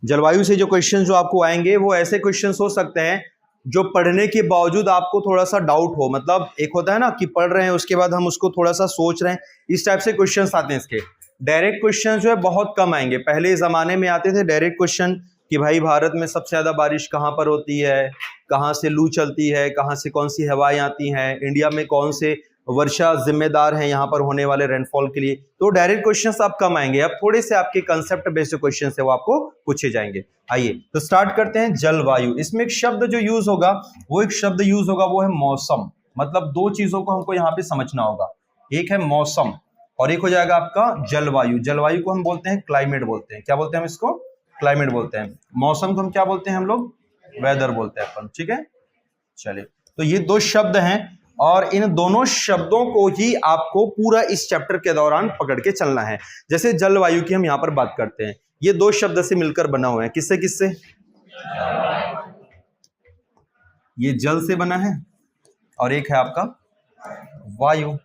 जलवायु से जो क्वेश्चन जो आपको आएंगे वो ऐसे क्वेश्चन हो सकते हैं जो पढ़ने के बावजूद आपको थोड़ा सा डाउट हो, मतलब एक होता है ना कि पढ़ रहे हैं उसके बाद हम उसको थोड़ा सा सोच रहे हैं, इस टाइप से क्वेश्चंस आते हैं। इसके डायरेक्ट क्वेश्चन जो है बहुत कम आएंगे। पहले जमाने में आते थे डायरेक्ट क्वेश्चन कि भाई भारत में सबसे ज्यादा बारिश कहाँ पर होती है, कहाँ से लू चलती है, कहाँ से कौन सी हवाएं आती हैं, इंडिया में कौन से वर्षा जिम्मेदार है यहाँ पर होने वाले रेनफॉल के लिए। तो डायरेक्ट क्वेश्चंस आप कम आएंगे, अब थोड़े से आपके कंसेप्ट बेस्ड जो क्वेश्चन है वो आपको पूछे जाएंगे। आइए तो स्टार्ट करते हैं। जलवायु, इसमें एक शब्द जो यूज होगा वो वो है मौसम। मतलब दो चीजों को हमको यहाँ पे समझना होगा, एक है मौसम और एक हो जाएगा आपका जलवायु। जलवायु को हम बोलते हैं क्लाइमेट बोलते हैं। क्या बोलते हैं हम इसको? क्लाइमेट बोलते हैं। मौसम को हम क्या बोलते हैं हम लोग? वेदर बोलते हैं अपन। ठीक है, चलिए तो ये दो शब्द हैं और इन दोनों शब्दों को ही आपको पूरा इस चैप्टर के दौरान पकड़ के चलना है। जैसे जलवायु की हम यहां पर बात करते हैं, ये दो शब्द से मिलकर बना हुआ है। किससे किससे? ये जल से बना है और एक है आपका वायु।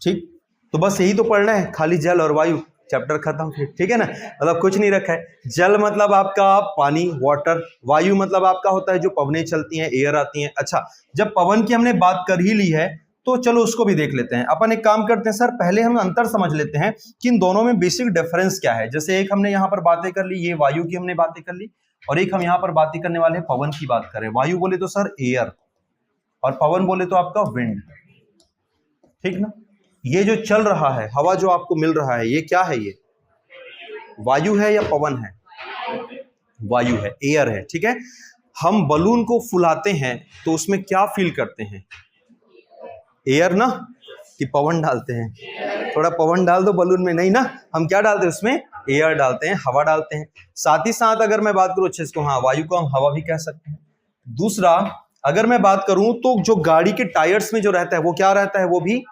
ठीक, तो बस यही तो पढ़ना है, खाली जल और वायु, चैप्टर खत्म फिर। ठीक है ना, मतलब कुछ नहीं रखा है। जल मतलब आपका पानी, वाटर। वायु मतलब आपका होता है जो पवनें चलती हैं, एयर आती हैं। अच्छा, जब पवन की हमने बात कर ही ली है तो चलो उसको भी देख लेते हैं। अपन एक काम करते हैं सर, पहले हम अंतर समझ लेते हैं कि इन दोनों में बेसिक डिफरेंस क्या है। जैसे एक हमने यहाँ पर बातें कर ली, ये वायु की हमने बातें कर ली, और एक हम यहाँ पर बातें करने वाले हैं पवन की बात करें। वायु बोले तो सर एयर और पवन बोले तो आपका विंड। ठीक ना, ये जो चल रहा है, हवा जो आपको मिल रहा है, ये क्या है? ये वायु है या पवन है? वायु है, एयर है। ठीक है, हम बलून को फुलाते हैं तो उसमें क्या फील करते हैं? एयर ना, कि पवन डालते हैं? थोड़ा पवन डाल दो बलून में, नहीं ना, हम क्या डालते हैं उसमें? एयर डालते हैं, हवा डालते हैं। साथ ही साथ अगर मैं बात करूं अच्छे से, हाँ, वायु को हम हवा भी कह सकते हैं। दूसरा, अगर मैं बात करूं तो जो गाड़ी के टायर्स में जो रहता है वो क्या रहता है? वो भी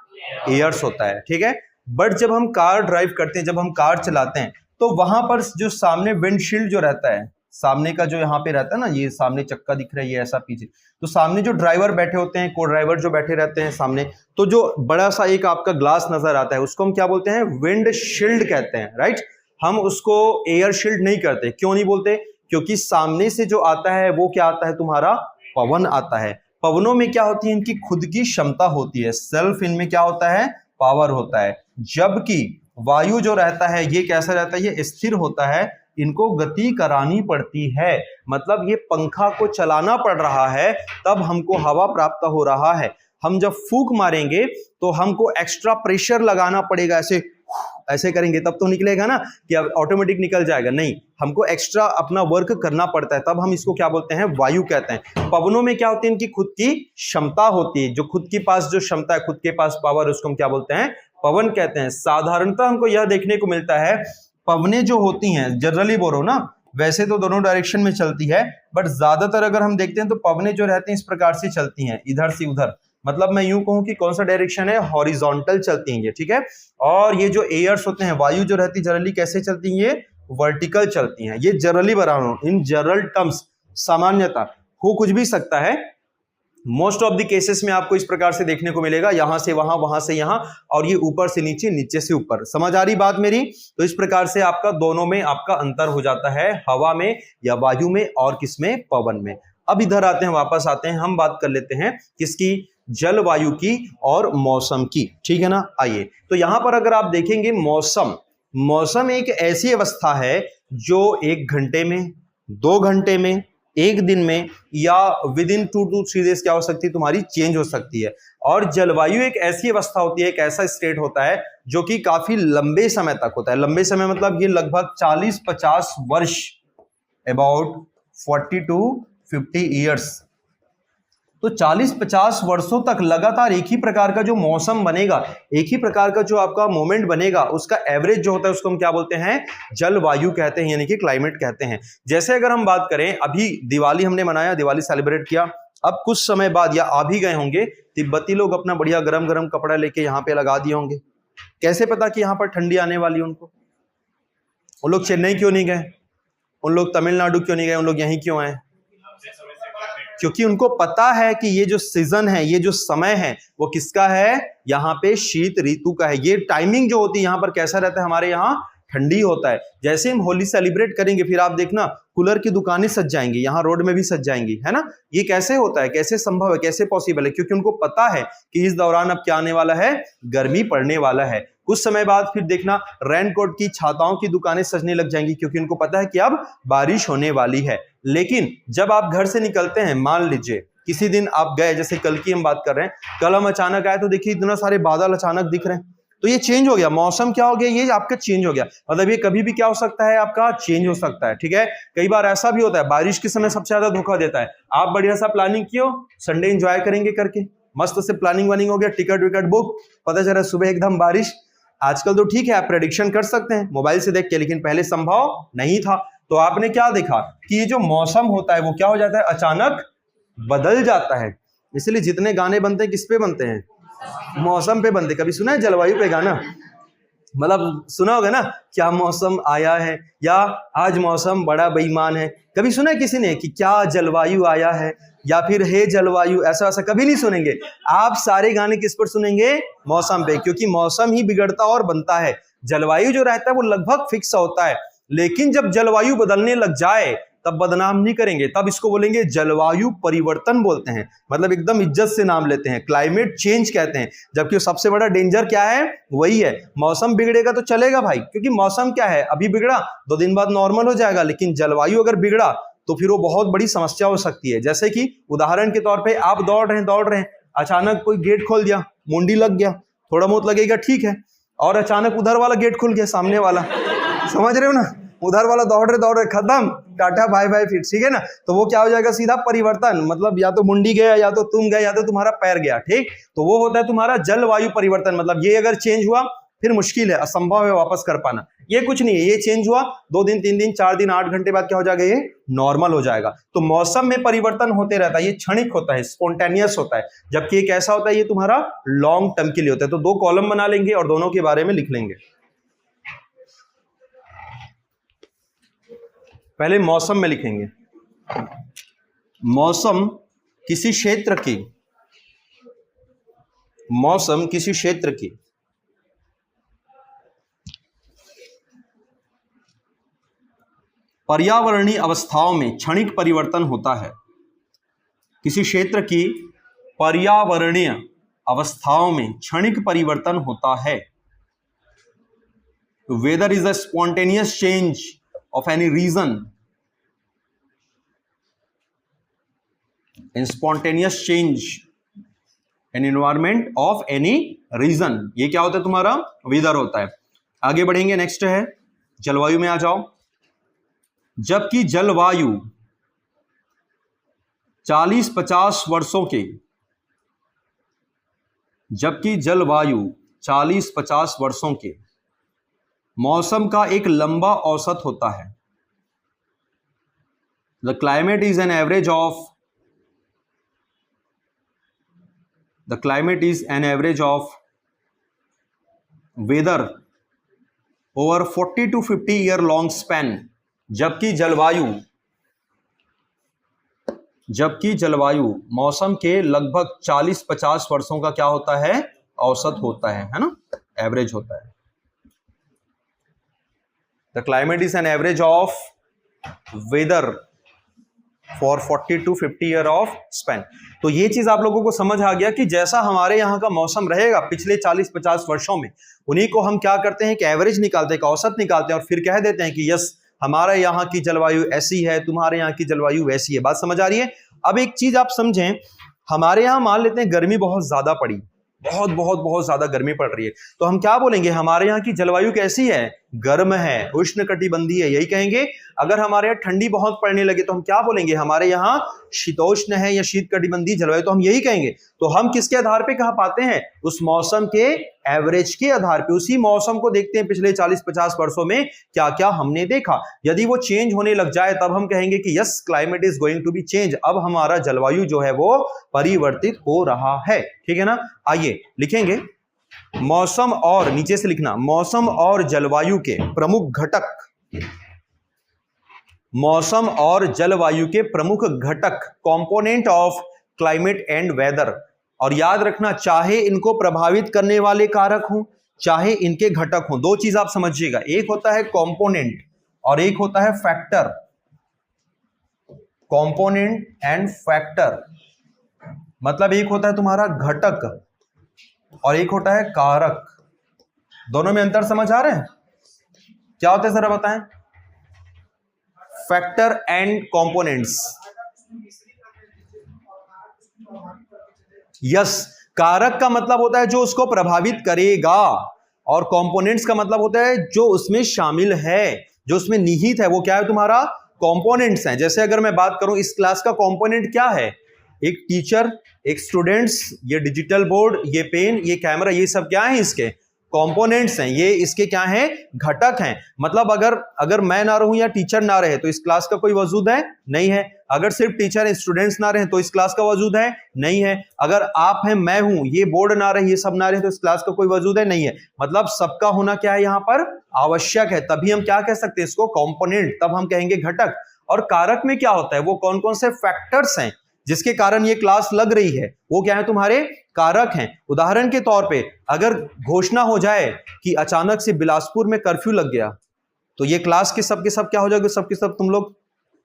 एयर्स होता है। ठीक है, बट जब हम कार ड्राइव करते हैं, जब हम कार चलाते हैं, तो वहां पर जो सामने विंडशील्ड जो रहता है, सामने का जो यहाँ पे रहता है ना, ये सामने चक्का दिख रहा है, ये ऐसा पीछे, तो सामने जो ड्राइवर बैठे होते हैं, को ड्राइवर जो बैठे रहते हैं सामने, तो जो बड़ा सा एक आपका ग्लास नजर आता है उसको हम क्या बोलते हैं? विंड शील्ड कहते हैं। राइट, हम उसको एयर शील्ड नहीं करते। क्यों नहीं बोलते? क्योंकि सामने से जो आता है वो क्या आता है? तुम्हारा पवन आता है। पवनों में क्या होती है? इनकी खुद की क्षमता होती है, सेल्फ इनमें क्या होता है? पावर होता है। जबकि वायु जो रहता है ये कैसा रहता है? ये स्थिर होता है, इनको गति करानी पड़ती है। मतलब ये पंखा को चलाना पड़ रहा है तब हमको हवा प्राप्त हो रहा है। हम जब फूंक मारेंगे तो हमको एक्स्ट्रा प्रेशर लगाना पड़ेगा, ऐसे करेंगे तब तो निकलेगा ना, कि अब ऑटोमेटिक निकल जाएगा? नहीं, हमको एक्स्ट्रा अपना वर्क करना पड़ता है, तब हम इसको क्या बोलते हैं? वायु कहते हैं। पवनों में क्या होती है? इनकी खुद की क्षमता होती है, जो खुद के पास जो क्षमता है, खुद के पास पावर, उसको हम क्या बोलते हैं? पवन कहते हैं। साधारणतः हमको यह देखने को मिलता है, पवनें जो होती हैं, जनरली बोल रहा हूं ना, वैसे तो दोनों डायरेक्शन में चलती है, बट ज्यादातर अगर हम देखते हैं तो पवनें जो रहती हैं इस प्रकार से चलती हैं, इधर से उधर। मतलब मैं यूं कहूं कि कौन सा डायरेक्शन है? हॉरिजॉन्टल चलती हैं ये। ठीक है, और ये जो एयर्स होते हैं, वायु जो रहती है जनरली कैसे चलती हैं? ये वर्टिकल चलती हैं। ये जनरली बता रहा हूं, इन जनरल टर्म्स, सामान्यता हो कुछ भी सकता है। मोस्ट ऑफ द केसेस में आपको इस प्रकार से देखने को मिलेगा, यहां से वहां, वहां से यहां, और ये ऊपर से नीचे, नीचे से ऊपर। समझ आ रही बात मेरी? तो इस प्रकार से आपका दोनों में आपका अंतर हो जाता है, हवा में या वायु में और किसमें? पवन में। अब इधर आते हैं, वापस आते हैं, हम बात कर लेते हैं किसकी? जलवायु की और मौसम की। ठीक है ना, आइए तो यहां पर अगर आप देखेंगे, मौसम एक ऐसी अवस्था है जो 1 घंटे में, 2 घंटे में, 1 दिन में या विद इन 2 to 3 days क्या हो सकती है? तुम्हारी चेंज हो सकती है। और जलवायु एक ऐसी अवस्था होती है, एक ऐसा स्टेट होता है जो कि काफी लंबे समय तक होता है। लंबे समय मतलब ये लगभग 40-50 वर्ष, अबाउट 40 to 50 years। तो 40-50 वर्षों तक लगातार एक ही प्रकार का जो मौसम बनेगा, एक ही प्रकार का जो आपका मोमेंट बनेगा, उसका एवरेज जो होता है उसको हम क्या बोलते हैं? जलवायु कहते हैं, यानी कि क्लाइमेट कहते हैं। जैसे अगर हम बात करें, अभी दिवाली हमने मनाया, दिवाली सेलिब्रेट किया, अब कुछ समय बाद या आ भी गए होंगे तिब्बती लोग अपना बढ़िया गरम गरम कपड़ा लेके यहाँ पे लगा दिए होंगे। कैसे पता कि यहाँ पर ठंडी आने वाली? उनको, उन लोग चेन्नई क्यों नहीं गए? उन लोग तमिलनाडु क्यों नहीं गए? उन लोग यहीं क्यों आए? क्योंकि उनको पता है कि ये जो सीजन है, ये जो समय है, वो किसका है? यहाँ पे शीत ऋतु का है। ये टाइमिंग जो होती है यहाँ पर कैसा रहता है? हमारे यहाँ ठंडी होता है। जैसे हम होली सेलिब्रेट करेंगे फिर आप देखना कूलर की दुकानें सज जाएंगी, यहाँ रोड में भी सज जाएंगी, है ना। ये कैसे होता है, कैसे संभव है, कैसे पॉसिबल है? क्योंकि उनको पता है कि इस दौरान अब क्या आने वाला है, गर्मी पड़ने वाला है। कुछ समय बाद फिर देखना रेनकोट की, छाताओं की दुकानें सजने लग जाएंगी, क्योंकि उनको पता है कि अब बारिश होने वाली है। लेकिन जब आप घर से निकलते हैं, मान लीजिए किसी दिन आप गए, जैसे कल की हम बात कर रहे हैं, कल हम अचानक आए तो देखिए इतना सारे बादल अचानक दिख रहे हैं, तो ये चेंज हो गया, मौसम क्या हो गया, ये आपका चेंज हो गया। मतलब ये कभी भी क्या हो सकता है, आपका चेंज हो सकता है, ठीक है। कई बार ऐसा भी होता है, बारिश के समय सबसे ज्यादा धोखा देता है। आप बढ़िया सा प्लानिंग कियो, संडे एंजॉय करेंगे करके, मस्त से प्लानिंग वानिंग हो गया, टिकट विकट बुक, पता चला सुबह एकदम बारिश। आजकल तो ठीक है आप प्रेडिक्शन कर सकते हैं मोबाइल से देख के, लेकिन पहले संभव नहीं था। तो आपने क्या देखा कि ये जो मौसम होता है वो क्या हो जाता है, अचानक बदल जाता है। इसलिए जितने गाने बनते हैं किस पे बनते हैं, मौसम पे बनते। कभी सुना है जलवायु पे गाना? मतलब सुना होगा ना, क्या मौसम आया है, या आज मौसम बड़ा बेईमान है। कभी सुना है किसी ने कि क्या जलवायु आया है, या फिर हे जलवायु, ऐसा ऐसा कभी नहीं सुनेंगे आप। सारे गाने किस पर सुनेंगे, मौसम पे, क्योंकि मौसम ही बिगड़ता और बनता है। जलवायु जो रहता है वो लगभग फिक्स होता है, लेकिन जब जलवायु बदलने लग जाए तब बदनाम नहीं करेंगे, तब इसको बोलेंगे जलवायु परिवर्तन बोलते हैं। मतलब एकदम इज्जत से नाम लेते हैं, क्लाइमेट चेंज कहते हैं। जबकि सबसे बड़ा डेंजर क्या है, वही है। मौसम बिगड़ेगा तो चलेगा भाई, क्योंकि मौसम क्या है, अभी बिगड़ा 2 दिन बाद नॉर्मल हो जाएगा। लेकिन जलवायु अगर बिगड़ा तो फिर वो बहुत बड़ी समस्या हो सकती है। जैसे कि उदाहरण के तौर पर आप दौड़ रहे हैं, अचानक कोई गेट खोल दिया, मुंडी लग गया, थोड़ा बहुत लगेगा ठीक है, और अचानक उधर वाला गेट खुल गया, सामने वाला, समझ रहे हो ना, उधर वाला दौड़ रहे खत्म, टाटा बाय बाय फिर, ठीक है ना। तो वो क्या हो जाएगा, सीधा परिवर्तन। मतलब या तो मुंडी गया, या तो तुम गए, या तो तुम्हारा पैर गया, ठीक। तो वो होता है तुम्हारा जलवायु परिवर्तन। मतलब ये अगर चेंज हुआ फिर मुश्किल है, असंभव है वापस कर पाना। ये कुछ नहीं है, ये चेंज हुआ 2 दिन 3 दिन 4 दिन 8 घंटे बाद क्या हो जाएगा, ये नॉर्मल हो जाएगा। तो मौसम में परिवर्तन होते रहता है, ये क्षणिक होता है, स्पॉन्टेनियस होता है। जबकि एक ऐसा होता है, ये तुम्हारा लॉन्ग टर्म के लिए होता है। तो 2 कॉलम बना लेंगे और दोनों के बारे में लिख लेंगे। पहले मौसम में लिखेंगे, मौसम किसी क्षेत्र की, मौसम किसी क्षेत्र की पर्यावरणीय अवस्थाओं में क्षणिक परिवर्तन होता है। किसी क्षेत्र की पर्यावरणीय अवस्थाओं में क्षणिक परिवर्तन होता है। Weather is a spontaneous change of any reason, in spontaneous change an environment of any reason। ये क्या होता है, तुम्हारा वेदर होता है। आगे बढ़ेंगे, नेक्स्ट है जलवायु में आ जाओ। जबकि जलवायु 40-50 वर्षों के, जबकि जलवायु 40-50 वर्षों के मौसम का एक लंबा औसत होता है। The climate is an average of, the climate is an average of weather over 40 to 50 year long span. जबकि जलवायु मौसम के लगभग 40-50 वर्षों का क्या होता है, औसत होता है ना, एवरेज होता है। The climate is an average of weather for 40 to 50 year of span। तो ये चीज आप लोगों को समझ आ गया कि जैसा हमारे यहाँ का मौसम रहेगा पिछले 40-50 वर्षों में, उन्हीं को हम क्या करते हैं कि एवरेज निकालते हैं, औसत निकालते हैं, और फिर कह देते हैं कि यस हमारे यहाँ की जलवायु ऐसी है, तुम्हारे यहाँ की जलवायु वैसी है। बात समझ आ रही है? अब एक चीज आप समझें, हमारे यहाँ मान लेते हैं गर्मी बहुत ज्यादा पड़ी, बहुत बहुत बहुत ज्यादा गर्मी पड़ रही है, तो हम क्या बोलेंगे, हमारे यहाँ की जलवायु कैसी है, गर्म है, उष्णकटिबंधीय है, यही कहेंगे। अगर हमारे यहाँ ठंडी बहुत पड़ने लगे तो हम क्या बोलेंगे, हमारे यहाँ शीतोष्ण है या शीतकटिबंधीय जलवायु, तो हम यही कहेंगे। तो हम किसके आधार पे कहा पाते हैं, उस मौसम के एवरेज के आधार पे, उसी मौसम को देखते हैं पिछले 40-50 वर्षों में क्या क्या हमने देखा। यदि वो चेंज होने लग जाए तब हम कहेंगे कि yes climate is going to be change, अब हमारा जलवायु जो है वो परिवर्तित हो रहा है, ठीक है ना। आइए लिखेंगे मौसम, और नीचे से लिखना मौसम और जलवायु के प्रमुख घटक, मौसम और जलवायु के प्रमुख घटक, component of climate and weather. और याद रखना, चाहे इनको प्रभावित करने वाले कारक हों चाहे इनके घटक हो। दो चीज आप समझिएगा, एक होता है कंपोनेंट और एक होता है फैक्टर। कंपोनेंट एंड फैक्टर मतलब एक होता है तुम्हारा घटक और एक होता है कारक। दोनों में अंतर समझ आ रहे हैं? क्या होता है जरा बताएं। Factor and components. यस, कारक का मतलब होता है जो उसको प्रभावित करेगा और कंपोनेंट्स का मतलब होता है जो उसमें शामिल है, जो उसमें निहित है, वो क्या है तुम्हारा कंपोनेंट्स हैं। जैसे अगर मैं बात करूं इस क्लास का कंपोनेंट क्या है, एक टीचर, एक स्टूडेंट्स, ये डिजिटल बोर्ड, ये पेन, ये कैमरा, ये सब क्या है इसके कंपोनेंट्स हैं, ये इसके क्या हैं घटक हैं। मतलब अगर मैं ना रहूं या टीचर ना रहे तो इस क्लास का कोई वजूद है नहीं है। अगर सिर्फ टीचर स्टूडेंट्स ना रहे तो इस क्लास का वजूद है नहीं है। अगर आप हैं, मैं हूं, ये बोर्ड ना रहे, ये सब ना रहे तो इस क्लास का कोई वजूद है नहीं है। मतलब सबका होना क्या है यहां पर आवश्यक है, तभी हम क्या कह सकते हैं इसको कंपोनेंट, तब हम कहेंगे घटक। और कारक में क्या होता है, वो कौन कौन से फैक्टर्स हैं जिसके कारण ये क्लास लग रही है, वो क्या है तुम्हारे कारक हैं। उदाहरण के तौर पे अगर घोषणा हो जाए कि अचानक से बिलासपुर में कर्फ्यू लग गया तो ये क्लास के सब क्या हो जाओगे, सब के सब तुम लोग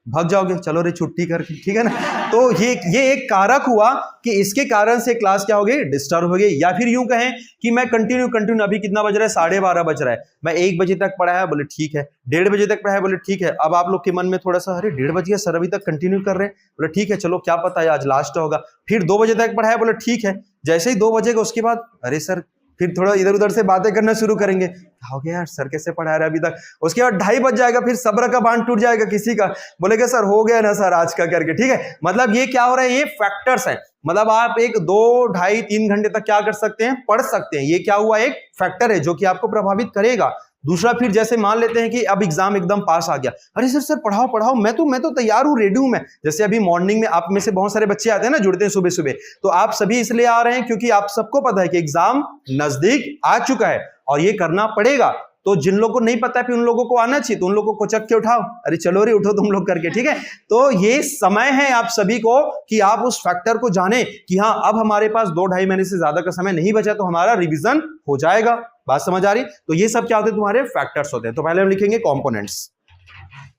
भाग जाओगे, चलो रे छुट्टी करके, ठीक है ना। तो ये एक कारक हुआ कि इसके कारण से क्लास क्या हो गई, डिस्टर्ब हो गई। या फिर यूं कहें कि मैं कंटिन्यू अभी कितना बज रहा है, 12:30 बज रहा है, मैं 1 बजे तक पढ़ा है, बोले ठीक है, 1:30 बजे तक पढ़ा है, बोले ठीक है। अब आप लोग के मन में थोड़ा सा, अरे 1:30 बज गया सर, अभी तक कंटिन्यू कर रहे हैं, बोले ठीक है, चलो क्या पता है आज लास्ट होगा। फिर 2 बजे तक पढ़ा है, बोले ठीक है। जैसे ही 2 बजेगा उसके बाद, अरे सर, फिर थोड़ा इधर उधर से बातें करना शुरू करेंगे, हो गया यार सर कैसे पढ़ा रहा है अभी तक। उसके बाद 2:30 बज जाएगा, फिर सब्र का बांध टूट जाएगा किसी का, बोलेगा सर हो गया ना सर आज का करके, ठीक है। मतलब ये क्या हो रहा है, ये फैक्टर्स हैं। मतलब आप एक 2, 2.5, 3 घंटे तक क्या कर सकते हैं, पढ़ सकते हैं। ये क्या हुआ, एक फैक्टर है जो कि आपको प्रभावित करेगा। दूसरा, फिर जैसे मान लेते हैं कि अब एग्जाम एकदम पास आ गया, अरे सर पढ़ाओ, मैं तो तैयार हूं, रेडी हूं मैं। जैसे अभी मॉर्निंग में आप में से बहुत सारे बच्चे आते हैं ना, जुड़ते हैं सुबह सुबह, तो आप सभी इसलिए आ रहे हैं क्योंकि आप सबको पता है कि एग्जाम नजदीक आ चुका है और ये करना पड़ेगा। तो जिन लोगों को नहीं पता है फिर उन लोगों को आना चाहिए, तो उन लोगों को चक के उठाओ, अरे चलो रे उठो तुम लोग करके, ठीक है। तो ये समय है आप सभी को कि आप उस फैक्टर को जाने कि हाँ अब हमारे पास 2-2.5 महीने से ज्यादा का समय नहीं बचा, तो हमारा रिवीजन हो जाएगा। बात समझ आ रही? तो ये सब क्या होते हैं, तुम्हारे फैक्टर्स होते हैं। तो पहले हम लिखेंगे कंपोनेंट्स,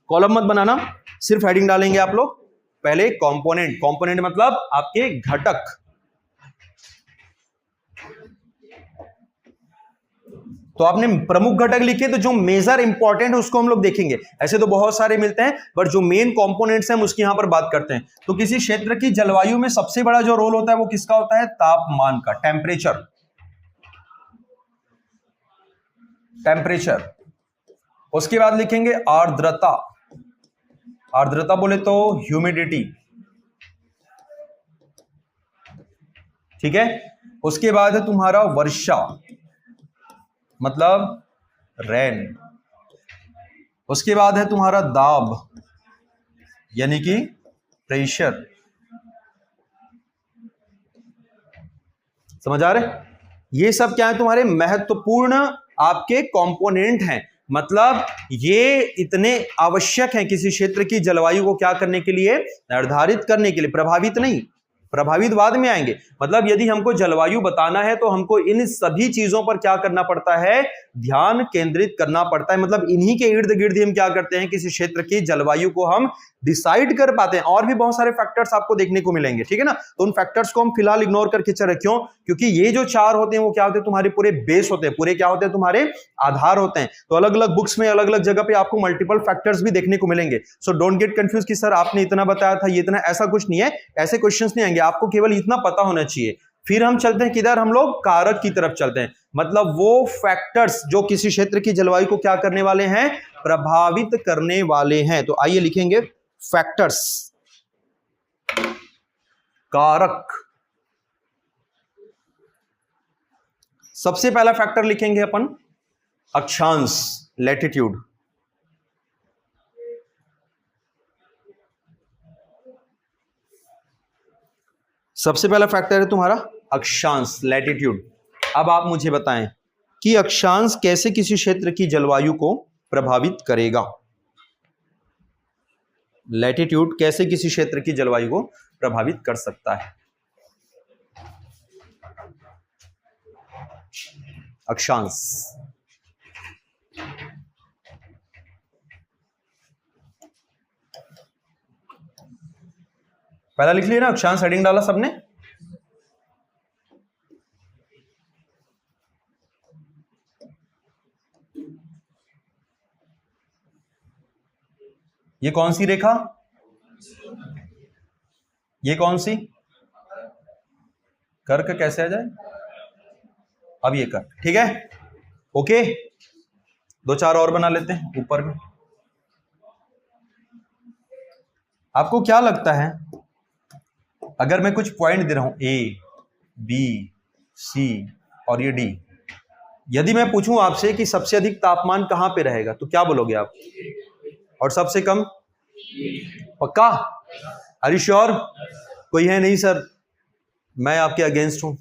कॉलम मत बनाना, सिर्फ हेडिंग डालेंगे आप लोग। पहले कंपोनेंट मतलब आपके घटक। तो आपने प्रमुख घटक लिखे, तो जो मेजर इंपॉर्टेंट है उसको हम लोग देखेंगे। ऐसे तो बहुत सारे मिलते हैं, बट जो मेन कंपोनेंट्स हैं हम उसकी यहां पर बात करते हैं। तो किसी क्षेत्र की जलवायु में सबसे बड़ा जो रोल होता है वो किसका होता है, तापमान का, टेम्परेचर। उसके बाद लिखेंगे आर्द्रता। आर्द्रता बोले तो ह्यूमिडिटी, ठीक है। उसके बाद है तुम्हारा वर्षा, मतलब रेन। उसके बाद है तुम्हारा दाब, यानी कि प्रेशर। समझ आ रहे? ये सब क्या है, तुम्हारे महत्वपूर्ण आपके कंपोनेंट हैं। मतलब ये इतने आवश्यक हैं किसी क्षेत्र की जलवायु को क्या करने के लिए, निर्धारित करने के लिए, प्रभावित नहीं, प्रभावित बाद में आएंगे। मतलब यदि हमको जलवायु बताना है तो हमको इन सभी चीजों पर क्या करना पड़ता है, ध्यान केंद्रित करना पड़ता है। मतलब इन्हीं के इर्द गिर्द हम क्या करते हैं, किसी क्षेत्र की जलवायु को हम डिसाइड कर पाते हैं। और भी बहुत सारे फैक्टर्स आपको देखने को मिलेंगे, ठीक है ना। तो उन फैक्टर्स को हम फिलहाल इग्नोर करके चल रहे, क्यों, क्योंकि ये जो 4 होते हैं वो क्या होते हैं, तुम्हारे पूरे बेस होते हैं, पूरे क्या होते हैं, तुम्हारे आधार होते हैं। तो अलग अलग बुक्स में अलग अलग जगह पे आपको मल्टीपल फैक्टर्स भी देखने को मिलेंगे। सो डोंट गेट कंफ्यूज कि सर आपने इतना बताया था, ये इतना, ऐसा कुछ नहीं है, ऐसे क्वेश्चंस नहीं आएंगे। आपको केवल इतना पता होना चाहिए। फिर हम चलते हैं किधर, हम लोग कारक की तरफ चलते हैं। मतलब वो फैक्टर्स जो किसी क्षेत्र की जलवायु को क्या करने वाले हैं, प्रभावित करने वाले हैं। तो आइए लिखेंगे फैक्टर्स, कारक। सबसे पहला फैक्टर लिखेंगे अपन अक्षांश, लैटिट्यूड। सबसे पहला फैक्टर है तुम्हारा अक्षांश, लैटिट्यूड। अब आप मुझे बताएं कि अक्षांश कैसे किसी क्षेत्र की जलवायु को प्रभावित करेगा। लैटिट्यूड कैसे किसी क्षेत्र की जलवायु को प्रभावित कर सकता है। अक्षांश। पहला लिख लिया ना, अक्षांश हेडिंग डाला सबने। ये कौन सी रेखा, ये कौन सी, कर्क कैसे आ जाए, अब ये कर्क, ठीक है, ओके। दो चार और बना लेते हैं ऊपर में। आपको क्या लगता है अगर मैं कुछ पॉइंट दे रहा हूं ए बी सी और ये डी, यदि मैं पूछूं आपसे कि सबसे अधिक तापमान कहां पे रहेगा तो क्या बोलोगे आप, और सबसे कम, पक्का, आर यू श्योर? कोई है नहीं सर मैं आपके अगेंस्ट हूं,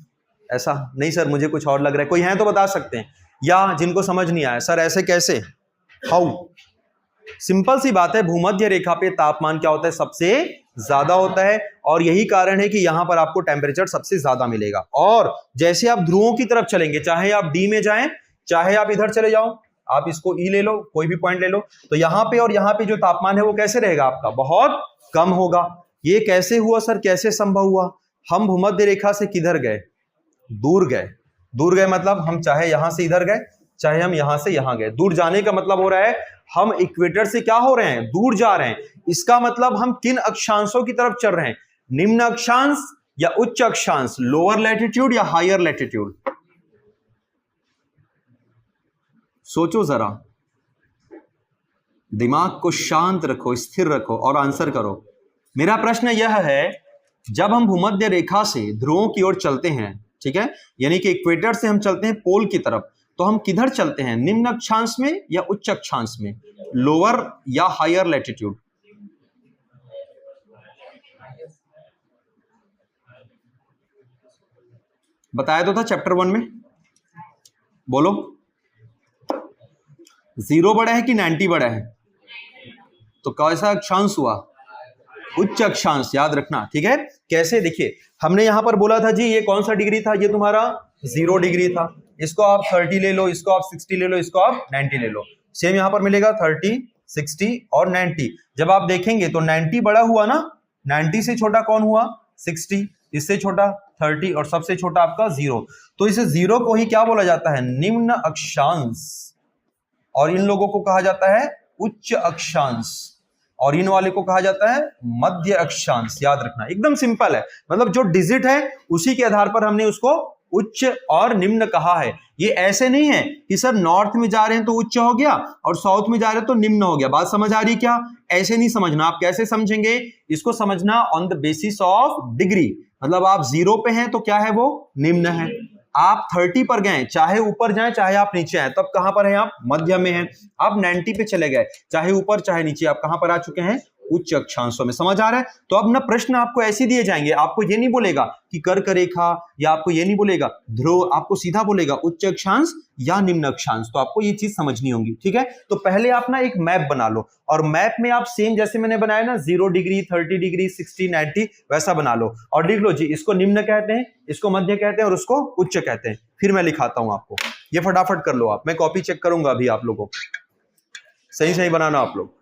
ऐसा नहीं सर मुझे कुछ और लग रहा है, कोई है तो बता सकते हैं, या जिनको समझ नहीं आया सर ऐसे कैसे, हाउ? सिंपल सी बात है, भूमध्य रेखा पे तापमान क्या होता है, सबसे ज्यादा होता है, और यही कारण है कि यहां पर आपको टेम्परेचर सबसे ज्यादा मिलेगा। और जैसे आप ध्रुवों की तरफ चलेंगे, चाहे आप डी में जाएं चाहे आप इधर चले जाओ, आप इसको ई ले लो, कोई भी पॉइंट ले लो, तो यहां पे और यहां पे जो तापमान है वो कैसे रहेगा आपका, बहुत कम होगा। ये कैसे हुआ सर, कैसे संभव हुआ? हम भूमध्य रेखा से किधर गए, दूर गए। दूर गए मतलब हम चाहे यहां से इधर गए चाहे हम यहां से यहां गए। दूर जाने का मतलब हो रहा है हम इक्वेटर से क्या हो रहे हैं, दूर जा रहे हैं। इसका मतलब हम किन अक्षांशों की तरफ चल रहे हैं, निम्न अक्षांश या उच्च अक्षांश, लोअर लैटिट्यूड या हायर लैटिट्यूड? सोचो जरा, दिमाग को शांत रखो, स्थिर रखो और आंसर करो। मेरा प्रश्न यह है, जब हम भूमध्य रेखा से ध्रुवों की ओर चलते हैं, ठीक है, यानी कि इक्वेटर से हम चलते हैं पोल की तरफ, तो हम किधर चलते हैं, निम्न अक्षांश में या उच्च अक्षांश में, लोअर या हायर लैटिट्यूड? बताया तो था चैप्टर 1 में, बोलो। 0 बड़ा है कि 90 बड़ा है? तो कैसा अक्षांश हुआ, उच्च अक्षांश, याद रखना, ठीक है। कैसे, देखिए हमने यहां पर बोला था जी ये कौन सा डिग्री था, ये तुम्हारा 0 डिग्री था, इसको आप 30 ले लो, इसको आप 60 ले लो, इसको आप 90 ले लो। सेम यहां पर मिलेगा 30, 60 और 90। जब आप देखेंगे तो 90 बड़ा हुआ ना, 90 से छोटा कौन हुआ, 60, इससे छोटा 30 और सबसे छोटा आपका 0। तो इस 0 को ही क्या बोला जाता है, निम्न अक्षांश, और इन लोगों को कहा जाता है उच्च अक्षांश, और इन वाले को कहा जाता है मध्य अक्षांश। याद रखना, एकदम सिंपल है, मतलब जो डिजिट है उसी के आधार पर हमने उसको उच्च और निम्न कहा है। ये ऐसे नहीं है कि सर नॉर्थ में जा रहे हैं तो उच्च हो गया और साउथ में जा रहे हैं तो निम्न हो गया। बात समझ आ रही क्या? ऐसे नहीं समझना। आप कैसे समझेंगे इसको, समझना on the basis of degree. मतलब आप 0 पे हैं तो क्या है, वो निम्न है। आप 30 पर गए, चाहे ऊपर जाएं चाहे आप नीचे आए, तब कहां पर हैं आप, मध्य में हैं। आप 90 पे चले गए, चाहे ऊपर चाहे नीचे, आप कहां पर आ चुके हैं, उच्च अक्षांशों में। समझ आ रहा है? तो अब ना प्रश्न आपको ऐसे दिए जाएंगे, आपको ये नहीं बोलेगा कि कर्क रेखा, या आपको ये नहीं बोलेगा ध्रुव, आपको सीधा बोलेगा उच्च अक्षांश या निम्न अक्षांश। तो आपको ये चीज समझनी होगी, ठीक है। तो पहले आप ना एक मैप बना लो, और मैप में आप सेम जैसे मैंने बनाया ना, 0 डिग्री, 30 डिग्री, 60, 90 वैसा बना लो, और लिख लो जी इसको निम्न कहते हैं, इसको मध्य कहते हैं और उसको उच्च कहते हैं। फिर मैं लिखाता हूं आपको, ये फटाफट कर लो आप, मैं कॉपी चेक करूंगा अभी आप लोगों को, सही सही बनाना आप लोग।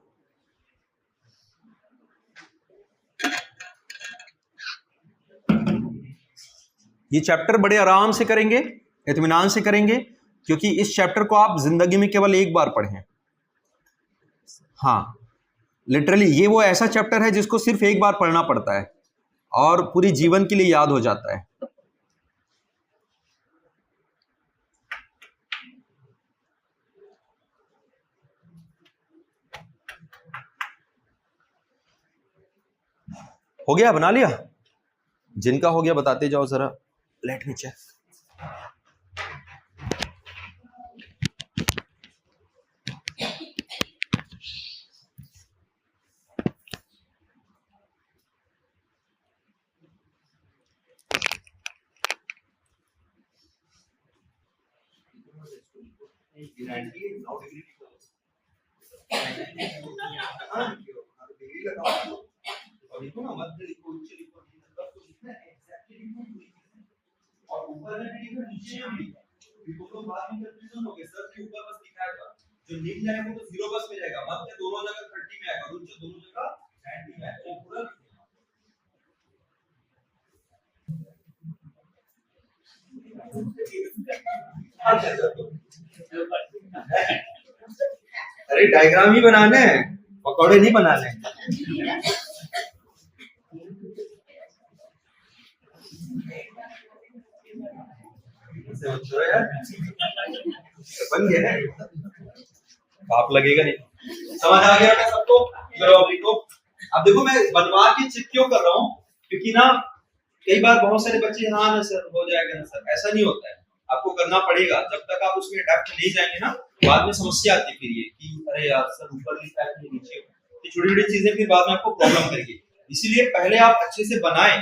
ये चैप्टर बड़े आराम से करेंगे, इत्मीनान से करेंगे, क्योंकि इस चैप्टर को आप जिंदगी में केवल एक बार पढ़ें। हाँ, लिटरली ये वो ऐसा चैप्टर है जिसको सिर्फ एक बार पढ़ना पड़ता है और पूरी जीवन के लिए याद हो जाता है। हो गया, बना लिया? जिनका हो गया बताते जाओ जरा, लेट मी चेक। और ऊपर में भी लिखो, नीचे में भी, तो बाद में कंफ्यूजन हो गया सर के ऊपर बस दिखाएगा, जो निम्न है वो तो 0 बस में रहेगा, मध्य दोनों जगह 30 में आएगा, उच्च दोनों जगह 90 में आएगा, पूरा अरे डायग्राम ही बनाने हैं, पकौड़े नहीं बनाने हैं। बन गया है, पाप लगेगा नहीं। समझ आ गया सबको? चलो अब लिखो। अब देखो मैं बनवा के चेक क्यों कर रहा हूँ, क्योंकि ना कई बार बहुत सारे बच्चे हाँ ना सर हो जाएगा ना सर, ऐसा नहीं होता है, आपको करना पड़ेगा। जब तक आप उसमें अडैप्ट नहीं जाएंगे ना, बाद में समस्या आती है फिर ये कि अरे यार सर ऊपर लिखा है कि नीचे, ये छोटी छोटी चीजें फिर बाद में आपको प्रॉब्लम करेगी। इसीलिए पहले आप अच्छे से बनाएं,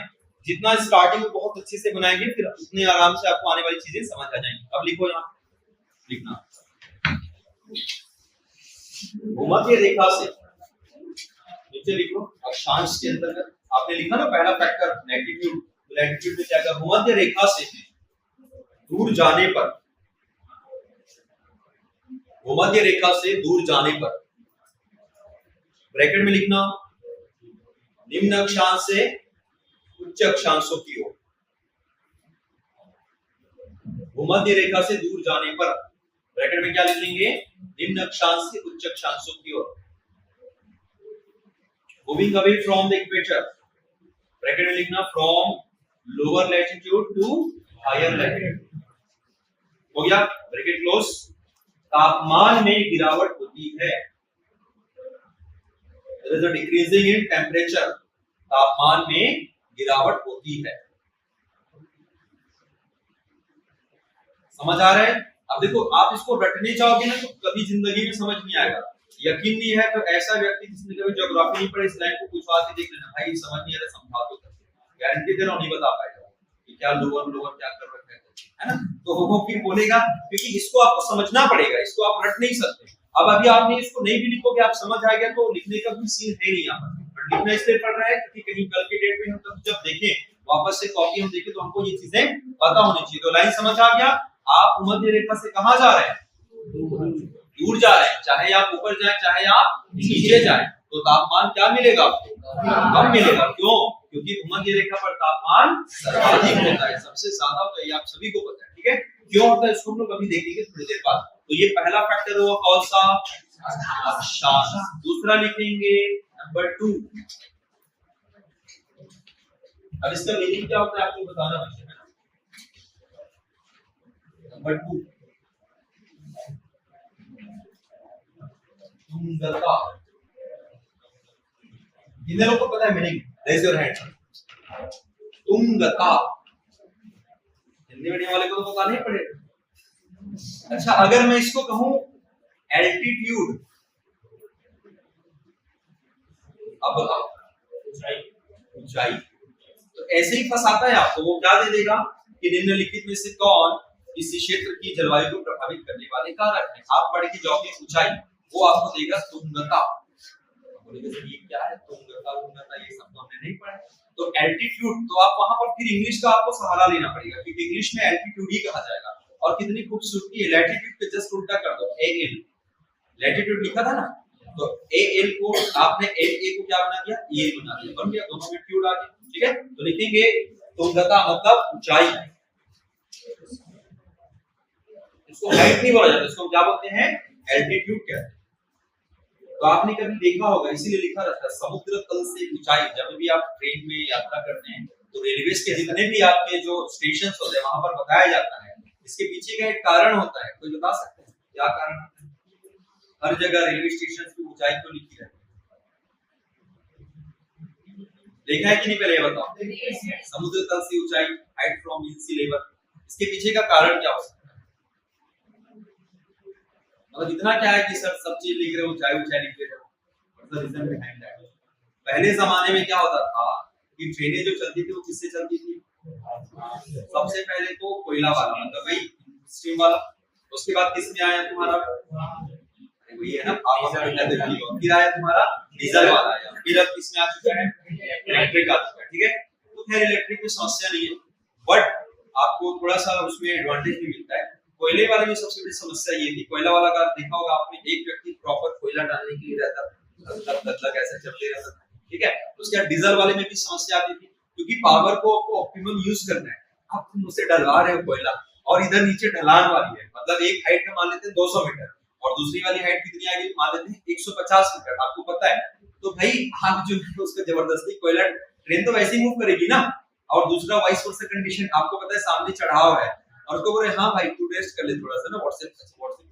जितना स्टार्टिंग में बहुत अच्छे से बनाएंगे फिर उतने आराम से आपको आने वाली चीजें समझ आ जाएंगी। अब लिखो यहाँ लिखना, भूमध्य रेखा से नीचे लिखो अक्षांश के अंतर्गत। आपने लिखा ना पहला फैक्टर लैटिट्यूड, लैटिट्यूड में क्या कहा, भूमध्य रेखा से दूर जाने पर, भूमध्य रेखा से दूर जाने पर ब्रैकेट में लिखना निम्न अक्षांश से उच्च अक्षांशों की ओर, भूमध्य रेखा से दूर जाने पर ब्रैकेट में क्या लिखेंगे, निम्न अक्षांश से उच्च अक्षांशों की ओर, moving away from the equator, bracket में लिखना from lower latitude to higher latitude. हो गया, ब्रैकेट क्लोज। तापमान में गिरावट होती है, there is a decreasing in temperature, तापमान में गिरावट होती है। समझ आ रहा है? अब देखो आप इसको रटने जाओगे ना तो कभी जिंदगी में समझ नहीं आएगा। यकीन नहीं है तो ऐसा व्यक्ति जिसने कभी ज्योग्राफी नहीं पढ़ी इस लाइन को पूछवा के देख लेना, भाई समझ नहीं आ रहा समझा दो, गारंटी दे रहा हूं नहीं बता पाएगा कि क्या लोअर लोअर क्या कर रखा है ना। तो वो फिर बोलेगा, क्योंकि इसको आपको समझना पड़ेगा, इसको आप रट नहीं सकते। अब अभी आपने इसको नहीं भी लिखोगे आप समझ आ गया तो लिखने का भी सीन है नहीं यहाँ पर, बट लिखना इसलिए पड़ रहा है क्योंकि कहीं कल के डेट में हम तब जब देखें वापस से कॉपी हम देखें तो हमको ये चीजें पता होनी चाहिए। तो लाइन समझ आ गया? आप भूमध्य रेखा से कहां जा रहे हैं, दूर जा रहे हैं, चाहे आप ऊपर जाए चाहे आप नीचे जाए, तो तापमान क्या मिलेगा आपको, कम मिलेगा। क्यों? क्योंकि भूमध्य रेखा पर तापमान सर्वाधिक होता है, सबसे ज्यादा होता है, ये आप सभी को पता है। ठीक है, क्यों होता है इसको हम लोग अभी देखेंगे थोड़ी देर बाद। तो ये पहला फैक्टर हुआ कौन सा, अक्षांश। दूसरा लिखेंगे नंबर 2। अब इसका मीनिंग क्या होता है आपको बताना है। नंबर 2 तुंगता, कितने लोगों को पता है मीनिंग? Raise your hand. तुंगता हिंदी मीडियम वाले को तो पता नहीं पड़ेगा। अच्छा अगर मैं इसको कहूं एल्टीट्यूड, अब बताओ ऊंचाई, तो ऐसे ही फंसाता है आपको। वो क्या दे देगा कि निम्नलिखित में से कौन किसी क्षेत्र की जलवायु को प्रभावित करने वाले कारक है। आप पढ़ के जाओगे ऊंचाई, वो आपको देगा तुंगता। ये क्या है तुंगता, तुंगता ये सब तो हमने नहीं पढ़ा। तो एल्टीट्यूड, तो आप वहां पर फिर इंग्लिश का आपको सहारा लेना पड़ेगा क्योंकि इंग्लिश में एल्टीट्यूड ही कहा जाएगा। और कितनी खूबसूरती है, लैटिट्यूड पे जस्ट उल्टा कर दो, एएल, लैटिट्यूड लिखा था ना, तो एएल को आपने एए को क्या बना दिया, ए बना दिया, बन गया, दोनों में ट्यूड आ गया। ठीक है, तो लिखेंगे तुंगता मतलब ऊंचाई, इसको हाइट नहीं बोला जाता, इसको क्या बोलते हैं, एल्टीट्यूड कहते हैं। तो आपने कभी देखा होगा, इसीलिए लिखा रहता है समुद्र तल से ऊंचाई। जब भी आप ट्रेन में यात्रा करते हैं तो रेलवे के जितने भी आपके जो स्टेशन होते हैं वहां पर बताया जाता है, इसके पीछे का एक कारण होता है। कोई बता सकते हैं क्या कारण होता है? हर जगह रेलवे स्टेशन की ऊंचाई तो लिखी रहती है, देखा है कि नहीं? पहले ये बताओ, समुद्र तल से ऊंचाई, हाइट फ्रॉम सी लेवल, इसके पीछे का कारण क्या हो सकता है? मतलब इतना क्या है कि सर सब चीज लिख रहे हो, ऊंचाई ऊंचाई लिख रहे हो। पहले जमाने में क्या होता था कि ट्रेनें जो चलती थी वो किससे चलती थी? सबसे पहले तो कोयला वाला, मतलब भाई स्टीम वाला, उसके बाद किसमें आया तुम्हारा, वही है ना, फिर आया तुम्हारा डीजल वाला, फिर अब किसमें आ चुका है, इलेक्ट्रिक आ चुका है। ठीक है, तो खैर इलेक्ट्रिक में समस्या नहीं है, बट आपको थोड़ा सा उसमें एडवांटेज भी मिलता है। कोयले वाले में सबसे बड़ी समस्या ये थी, कोयला वाला का देखा होगा आपने, एक व्यक्ति प्रॉपर कोयला डालने के लिए रहता था, कैसे चलते रहता था, ठीक है। उसके बाद डीजल वाले में भी समस्या आती थी, क्योंकि पावर को आपको ऑप्टिमम यूज करना है, आप उसे डलवा रहे हो कोयला, और इधर नीचे ढलान वाली है, मतलब एक हाइट का मान लेते हैं 200 मीटर और दूसरी वाली हाइट कितनी आ गई मान लेते हैं 150 मीटर, आपको पता है। तो भाई आप जो है उसको जबरदस्ती कोयला, ट्रेन तो वैसे ही मूव करेगी ना, और दूसरा वाइस वर्सा कंडीशन, आपको पता है सामने चढ़ाव है, और उसको बोले हाँ भाई तू रेस्ट कर ले थोड़ा सा ना, व्हाट्सएप तो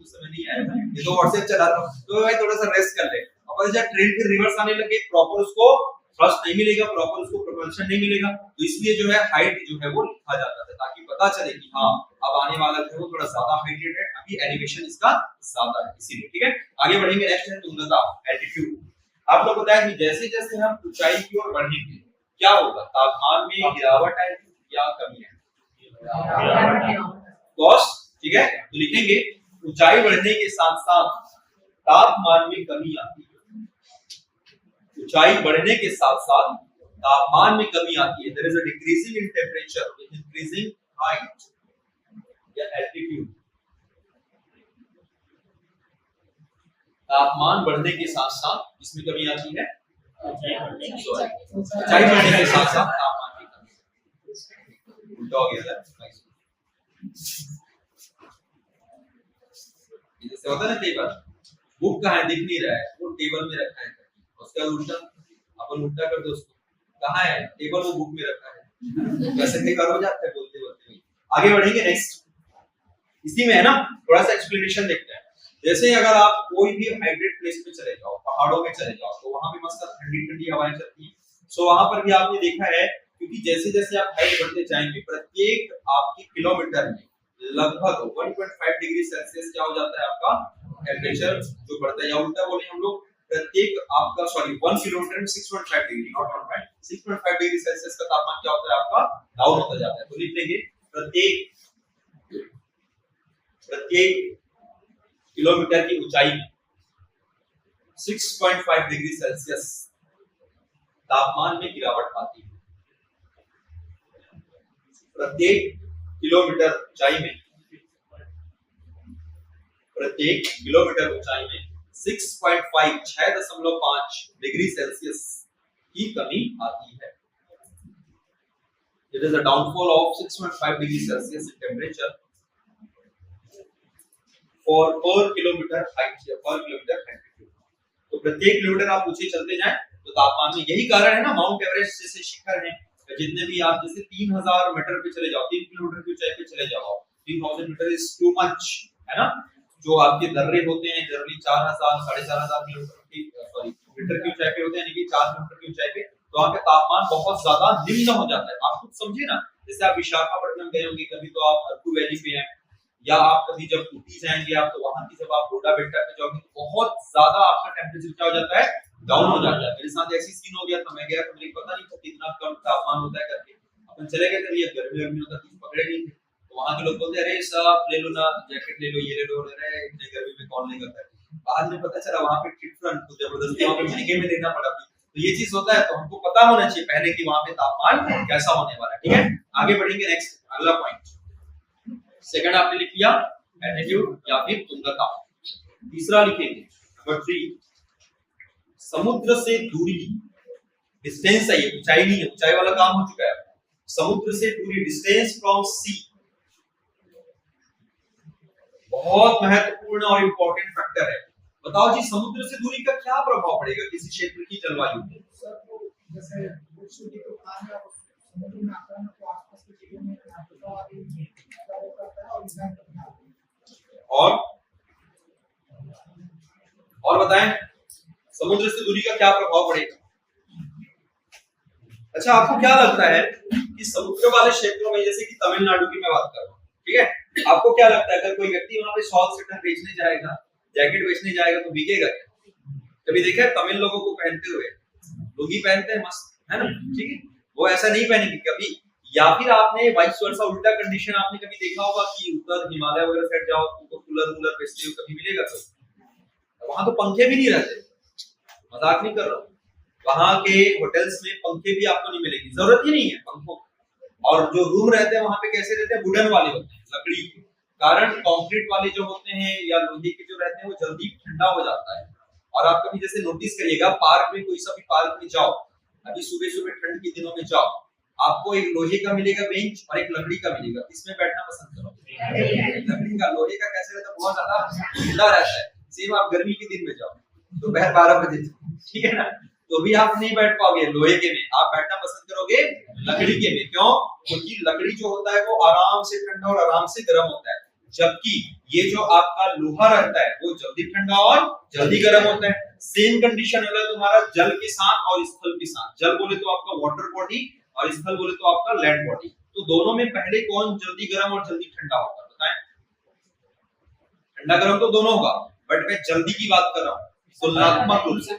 समय नहीं आया, ये तो व्हाट्सएप चला रहा हूं, तो भाई थोड़ा सा रेस्ट कर ले। और जब ट्रेन फिर रिवर्स आने लगे, प्रॉपर उसको थ्रस्ट नहीं मिलेगा, प्रॉपर उसको प्रोपल्शन नहीं मिलेगा, तो इसलिए जो है हाइट जो है वो लिखा जाता है, ताकि पता चले कि हाँ अब आने वाला जो है वो थोड़ा ज्यादा हाइटेड है, अभी एलिवेशन इसका ज्यादा है, इसीलिए। ठीक है, आगे बढ़ेंगे। नेक्स्ट है तुंगता, एल्टीट्यूड। आप लोग बताएं कि जैसे जैसे हम ऊंचाई की ओर बढ़ेंगे क्या होगा, तापमान में गिरावट आएगी या कमी आएगी? कॉस, ठीक है, तो लिखेंगे ऊंचाई बढ़ने के साथ साथ तापमान में कमी आती है, ऊंचाई बढ़ने के साथ साथ तापमान में कमी आती है। There is a decreasing in temperature with increasing height या एल्टीट्यूड। तापमान बढ़ने के साथ साथ इसमें कमी आती है, ऊंचाई बढ़ने के साथ साथ तापमान में कमी। उल्टा हो गया था, जैसे होता है ना टेबल, बुक कहाँ है दिख नहीं रहा है, वो टेबल में रखा है, उसका उल्टा अपन उल्टा कर दो उसको, कहाँ है टेबल, वो बुक में रखा है, वैसे कई बार हो जाता है बोलते बोलते। आगे बढ़ेंगे नेक्स्ट, इसी में है ना, थोड़ा सा एक्सप्लेनेशन देखते हैं। जैसे अगर आप कोई भी हाइड्रेट प्लेस पे चले जाओ, पहाड़ों में चले जाओ, तो वहां पे मस्त ठंडी ठंडी हवाएं चलती हैं, सो वहां पर भी आपने देखा है, क्योंकि जैसे जैसे आप हाइट बढ़ते जाएंगे, प्रत्येक आपके किलोमीटर में लगभग 1.5 डिग्री सेल्सियस क्या हो जाता है आपका टेम्परेचर जो बढ़ता है, या उल्टा बोले हम लोग, प्रत्येक आपका 1 किलोमीटर में 6.5 डिग्री, नॉट 1.5, 6.5 डिग्री सेल्सियस का तापमान क्या होता है आपका, डाउन होता जाता है। तो लिख लेंगे प्रत्येक किलोमीटर की ऊंचाई में 6.5 डिग्री सेल्सियस तापमान में गिरावट आती है। प्रत्येक किलोमीटर ऊंचाई में 6.5 डिग्री सेल्सियस की कमी आती है। It is a downfall of 6.5 degree Celsius in temperature for per kilometer height या per kilometer altitude। तो प्रत्येक किलोमीटर आप ऊंचे चलते जाएं तो तापमान में, यही कारण है ना, माउंट एवरेस्ट जैसे शिखर है, जितने भी आप जैसे 3000 मीटर पे चले जाओ, 3 किलोमीटर की ऊंचाई पे चले जाओ, 3000 मीटर इज टू मच, है ना। जो आपके दर्रे होते हैं जनरली 4000 4500 किलोमीटर की मीटर की ऊंचाई पे होते हैं, यानी कि 4 किलोमीटर की ऊंचाई पे, तो वहां पे तापमान बहुत ज्यादा निम्न हो जाता है। आप खुद समझे ना, जैसे आप विशाखापट्टनम गए होंगे कभी, तो आप अरकू वैली पे हैं, या आप कभी जब ऊटी जाएंगे आप, तो वहां की जब आप गोडा बेटा पे जाओगे तो बहुत ज्यादा आपका टेम्परेचर क्या हो जाता है, डाउन हो जाता है। मेरे साथ ऐसी सीन हो गया था, मैं गया तो मुझे पता नहीं था कितना कम तापमान होता है करके, अपन चले गए थे, ये गर्मी होता कुछ पकड़े नहीं थे, तो वहां के लोग बोलते अरे साहब ले लो ना, जैकेट ले लो, ये ले लो, अरे इतने गर्मी में कौन लेगा कर। बाद में पता चला वहां पे डिफरेंट, तो जबरदस्ती वहां पे महंगे में लेना पड़ा। तो ये चीज होता है, तो हमको पता होना चाहिए पहले कि वहां पे तापमान कैसा होने वाला है। ठीक है, आगे बढ़ेंगे। नेक्स्ट अगला पॉइंट, सेकंड आपने लिख लिया एल्टीट्यूड या फिर तुंगता। तीसरा लिखेंगे नंबर 3, समुद्र से दूरी, डिस्टेंस है, ये ऊंचाई नहीं है, ऊंचाई वाला काम हो चुका है। समुद्र से दूरी, डिस्टेंस फ्रॉम सी, बहुत महत्वपूर्ण और इंपॉर्टेंट फैक्टर है। बताओ जी, समुद्र से दूरी का क्या प्रभाव पड़ेगा किसी क्षेत्र की जलवायु पे? जैसे समुद्र में आता है तो आसपास की चीजों में और बताएं समुद्र से दूरी का क्या प्रभाव पड़ेगा? अच्छा, आपको क्या लगता है कि समुद्र वाले क्षेत्रों में, जैसे कि तमिलनाडु की मैं बात कर रहा हूँ, ठीक है, आपको क्या लगता है अगर कोई व्यक्ति वहां पे शॉल स्वेटर बेचने जाएगा, जैकेट बेचने जाएगा, तो बिकेगा क्या? कभी देखा है तमिल लोगों को पहनते हुए? लुंगी पहनते हैं मस्त, है ना, ठीक है, वो ऐसा नहीं पहनेंगे कभी। या फिर आपने वाइस वर्सा उल्टा कंडीशन आपने कभी देखा होगा कि उत्तर हिमालय वगैरह साइड जाओ तो कूलर बेचते हुए कभी मिलेगा? तो वहां तो पंखे भी नहीं रहते, मजाक नहीं कर रहा हूँ, वहां के होटल्स में पंखे भी आपको नहीं मिलेगी, जरूरत ही नहीं है पंखों। और जो रूम रहते हैं वहां पे कैसे रहते हैं, वुडन वाले होते हैं, लकड़ी के, कारण कंक्रीट वाले जो होते हैं या लोहे के जो रहते हैं वो जल्दी ठंडा हो जाता है। और आप कभी जैसे नोटिस करिएगा पार्क में, कोई सा भी पार्क में जाओ, अभी सुबह सुबह ठंड के दिनों में जाओ, आपको एक लोहे का मिलेगा बेंच और एक लकड़ी का मिलेगा, इसमें बैठना पसंद करोगे? लकड़ी का। लोहे का कैसे रहता है, बहुत ज्यादा ठंडा रहता है। सेम आप गर्मी के दिन में जाओ दोपहर 12 बजे, ठीक है ना, तो भी आप नहीं बैठ पाओगे लोहे के में, आप बैठना पसंद करोगे लकड़ी के में। क्यों? क्योंकि लकड़ी जो होता है वो आराम से ठंडा और आराम से गर्म होता है, जबकि ये जो आपका लोहा रहता है वो जल्दी ठंडा और जल्दी गर्म होता है। सेम कंडीशन है तुम्हारा जल के साथ और स्थल के साथ। जल बोले तो आपका वाटर बॉडी और स्थल बोले तो आपका लैंड बॉडी। तो दोनों में पहले कौन जल्दी गर्म और जल्दी ठंडा होगा बताएं? ठंडा गर्म तो दोनों होगा, बट मैं जल्दी की बात कर रहा हूँ तुलनात्मक रूप से।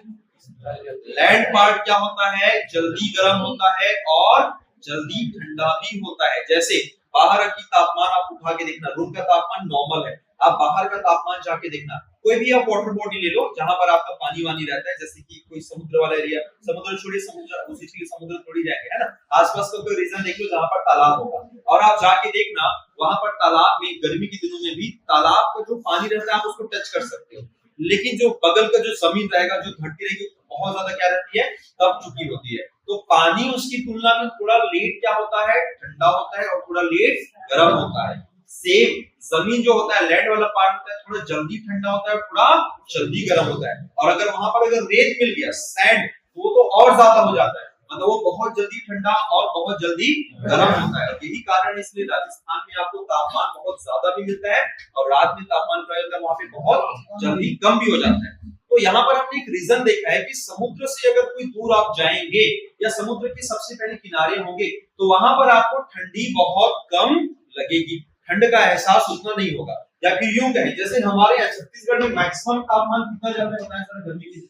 लैंड पार्ट क्या होता है, जल्दी गर्म होता है और जल्दी ठंडा भी होता है। जैसे बाहर की तापमान आप उठा के देखना, रूम का तापमान नॉर्मल है, आप बाहर का तापमान जाके देखना, कोई भी आप वाटर बॉडी ले लो जहां पर आपका पानी वानी रहता है, जैसे कि कोई समुद्र वाला एरिया, समुद्र छोड़िए, समुद्र उसी के समुद्र थोड़ी जाएंगे, है ना, आसपास का कोई रीजन देख लो जहां पर तालाब होगा, और आप जाके देखना वहां पर तालाब में गर्मी के दिनों में भी तालाब का जो पानी रहता है आप उसको टच कर सकते हो, लेकिन जो बगल का जो जमीन रहेगा, जो धरती रहेगी, बहुत ज्यादा क्या रहती है, तब चुकी होती है। तो पानी उसकी तुलना में थोड़ा लेट क्या होता है, ठंडा होता है और थोड़ा लेट गर्म होता है। सेम जमीन जो होता है, लैंड वाला पार्ट होता है, थोड़ा जल्दी ठंडा होता है, थोड़ा जल्दी गर्म होता है। और अगर वहां पर अगर रेत मिल गया, सैंड, वो तो और ज्यादा हो जाता है, मतलब वो बहुत जल्दी ठंडा और बहुत जल्दी गर्म होता है। यही कारण है, इसलिए राजस्थान में आपको तापमान बहुत ज्यादा भी मिलता है और रात में तापमान क्या होता है वहां पे बहुत जल्दी कम भी हो जाता है। तो यहाँ पर हमने एक रीजन देखा है कि समुद्र से अगर कोई दूर आप जाएंगे या समुद्र के सबसे पहले किनारे होंगे तो वहां पर आपको ठंडी बहुत कम लगेगी, ठंड का एहसास उतना नहीं होगा। या फिर यूं कहें, जैसे हमारे यहाँ छत्तीसगढ़ में मैक्सिमम तापमान कितना जाता होता है सर गर्मी के दिन?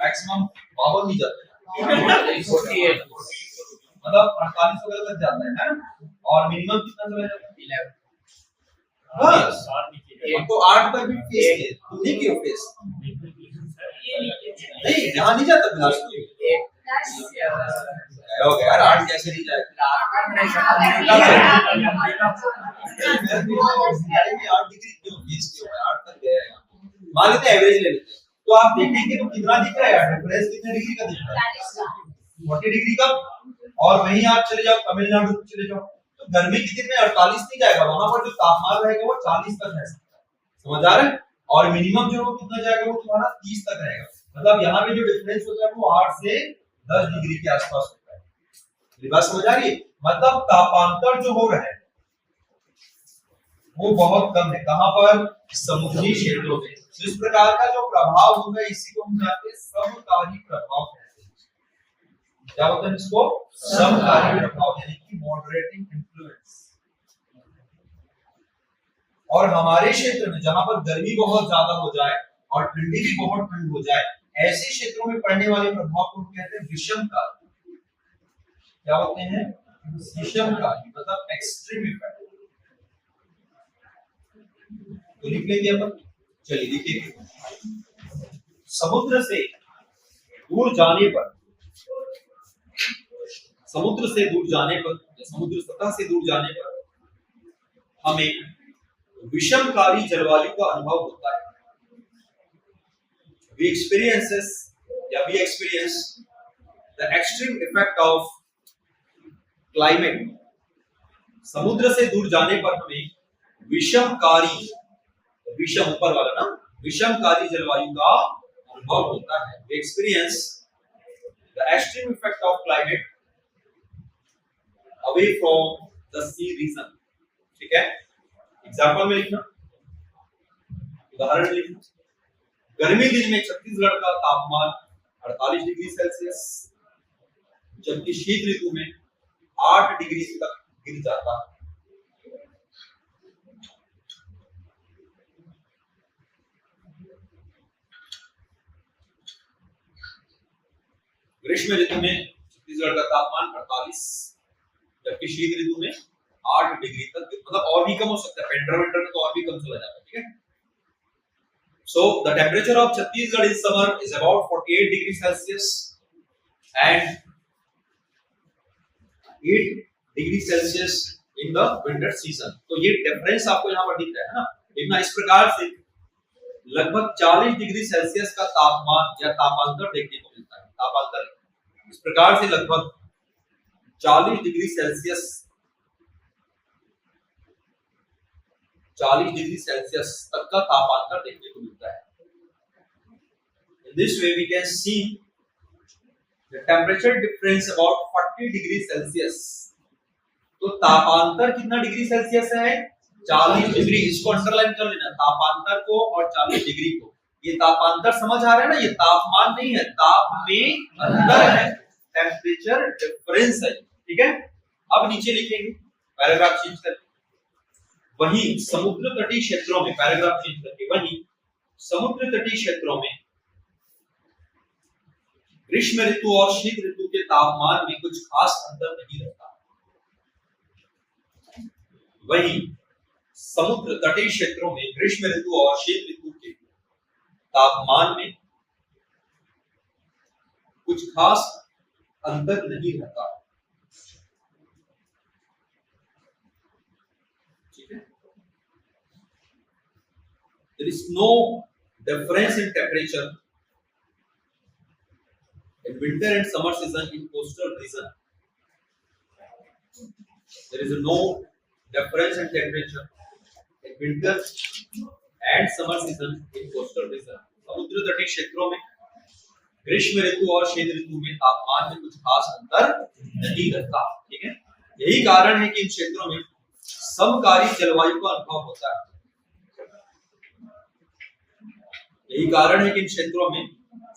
मैक्सिमम 52 नहीं जाता है, मतलब 48 वगैरह तक जाता है ना, और मिनिमम कितना चला जाता है? 11। बस तो 8 तक भी फेस किए, तुम नहीं किए फेस? नहीं, यहाँ नहीं जाता बिलासपुर। हो गया यार, 8 कैसे नहीं जाएगा? 8 डिग्री क्यों फेस क्यों है? 8 तक गया है, मान लेते हैं एवरेज ले लेते हैं, तो आप देखेंगे तो कितना दिख रहा है यार, डिफरेंस कितने डिग्री का दिख रहा है? 40 डिग्री का। और वहीं आप चले जाओ तमिलनाडु चले जाओ, तो गर्मी के दिन में 48 नहीं जाएगा, वहां पर जो तापमान रहेगा वो 40 तक है, समझ आ रहा है? और मिनिमम जो वो कितना जाएगा, वो तुम्हारा 30 तक रहेगा। मतलब यहाँ पे जो डिफरेंस होता है वो 8 से 10 डिग्री के आसपास होता है। मेरी बात समझ आ रही है? मतलब तापांतर जो हो रहा है वो बहुत कम है। कहां पर? समुद्री क्षेत्रों में। तो इस प्रकार का जो प्रभाव होगा इसी को हम जानते हैं समकारी प्रभाव। क्या होता है इसको? समकारी प्रभाव, यानी कि मॉडरेटिंग इन्फ्लुएंस। और हमारे क्षेत्र में जहां पर गर्मी बहुत ज्यादा हो जाए और ठंडी भी बहुत ठंड हो जाए, ऐसे क्षेत्रों में पड़ने वाले प्रभाव को कहते हैं विषमकारी। क्या होते हैं? विषमकारी, मतलब एक्सट्रीम इफेक्ट। तो लिख लेंगे अपन, चलिए देखिए, समुद्र से दूर जाने पर, समुद्र से दूर जाने पर, समुद्र सतह से दूर जाने पर हमें विषमकारी जलवायु का अनुभव होता है। We experience the extreme effect of climate. समुद्र से दूर जाने पर हमें विषमकारी, विषम ऊपर वाला ना, विषमकारी जलवायु का अनुभव होता है। We experience the extreme effect of climate away from the sea region. ठीक है, एग्जाम्पल में लिखना, उदाहरण में लिखना। गर्मी दिन में छत्तीसगढ़ का तापमान 48 डिग्री सेल्सियस, जबकि शीत ऋतु में 8 डिग्री तक गिर जाता है। ग्रीष्म ऋतु में छत्तीसगढ़ का तापमान 48, जबकि शीत ऋतु में 8 डिग्री तक, मतलब और भी कम हो सकता है, विंटर में तो और भी कम चला जाता है। ठीक है, so the temperature of Chhattisgarh in summer is about 48 degrees Celsius and 8 degrees Celsius in the winter season. तो ये डिफरेंस आपको यहाँ पर दिख रहा है ना। देखना इस प्रकार से लगभग 40 डिग्री सेल्सियस का तापमान या तापांतर देखने को मिलता है। तापांतर इस प्रकार से लगभग 40 डिग्री सेल्सियस 40 डिग्री सेल्सियस तक का तापांतर देखने को मिलता है। In this way we can see the temperature difference about 40 degree Celsius. तो तापांतर कितना डिग्री सेल्सियस है? 40 डिग्री। इसको अंडरलाइन कर लेना, तापांतर को और 40 डिग्री को। ये तापांतर समझ आ रहा है ना, ये तापमान नहीं है, ताप में अंतर है, टेम्परेचर डिफरेंस है, ठीक है। अब नीचे लिखेंगे पैराग्राफ चेंज करके, वहीं समुद्र तटीय क्षेत्रों में, पैराग्राफ चेंज करके, वहीं समुद्र तटीय क्षेत्रों में ग्रीष्म ऋतु और शीत ऋतु के तापमान में कुछ खास अंतर नहीं रहता। वहीं समुद्र तटीय क्षेत्रों में ग्रीष्म ऋतु और शीत ऋतु के तापमान में कुछ खास अंतर नहीं रहता, ठीक है। There is no difference in temperature in winter and summer season in coastal region. There is no difference in temperature in winter and summer season in coastal region. समुद्र तटीय क्षेत्रों में ग्रीष्म ऋतु और शीत ऋतु में तापमान में कुछ खास अंतर नहीं रहता, ठीक है। यही कारण है कि इन क्षेत्रों में समकालीन जलवायु का अनुभव होता है। यही कारण है कि इन क्षेत्रों में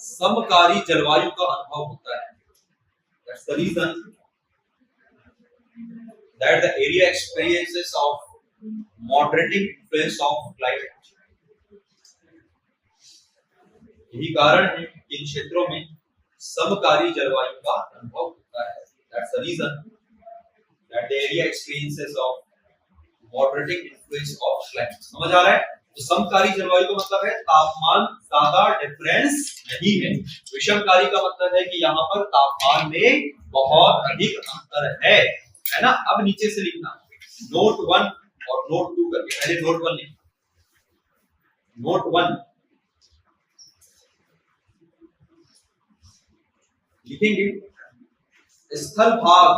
समकालीन जलवायु का अनुभव होता है। That's the reason that the area experiences of moderating influence of climate. यही कारण है कि इन क्षेत्रों में समकालीन जलवायु का अनुभव होता है। That's the reason that the area experiences of moderating influence of climate. समझ आ रहा है? तो समकालीन जलवायु का मतलब है तापमान ज्यादा डिफरेंस नहीं है। विषमकालीन का मतलब है कि यहाँ पर तापमान में बहुत अधिक अंतर है ना। अब नीचे से लिखना नोट 1 और नोट 2 करके, पहले नोट 1 लिखना। नोट 1 लिखेंगे, स्थल भाग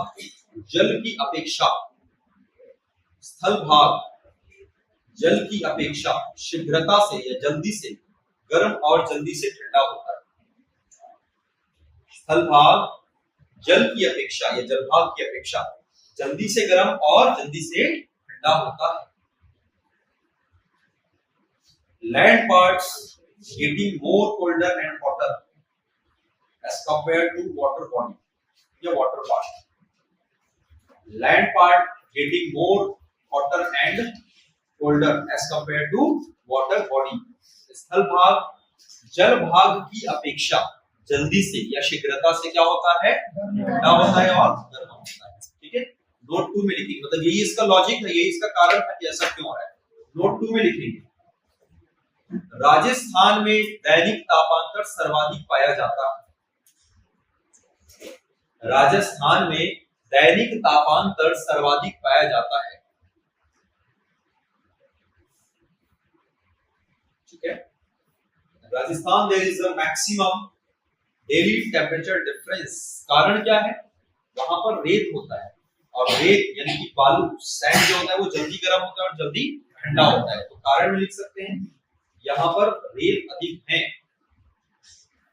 जल की अपेक्षा, स्थल भाग जल की अपेक्षा शीघ्रता से या जल्दी से गर्म और जल्दी से ठंडा होता है। स्थल भाग जल की अपेक्षा या जल भाग की अपेक्षा जल्दी से गर्म और जल्दी से ठंडा होता है। Land parts getting more colder and hotter as compared to water body या water part. Land part getting more hotter and colder as compared to water body. स्थल भाग जल भाग की अपेक्षा जल्दी से या शीघ्रता से क्या होता है? ठंडा होता है और गर्म होता है, ठीक है। नोट 2 में लिखेंगे, मतलब यही इसका लॉजिक है, यही इसका कारण है कि ऐसा क्यों हो रहा है। नोट 2 में लिखेंगे, राजस्थान में दैनिक तापांतर सर्वाधिक पाया जाता है। राजस्थान में दैनिक तापांतर सर्वाधिक पाया जाता है, ठीक है। Rajasthan there is a maximum daily temperature difference. कारण क्या है? वहां पर रेत होता है और रेत यानी कि बालू, सैंड जो होता है वो जल्दी गर्म होता है और जल्दी ठंडा होता है। तो कारण में लिख सकते हैं यहाँ पर रेत अधिक है,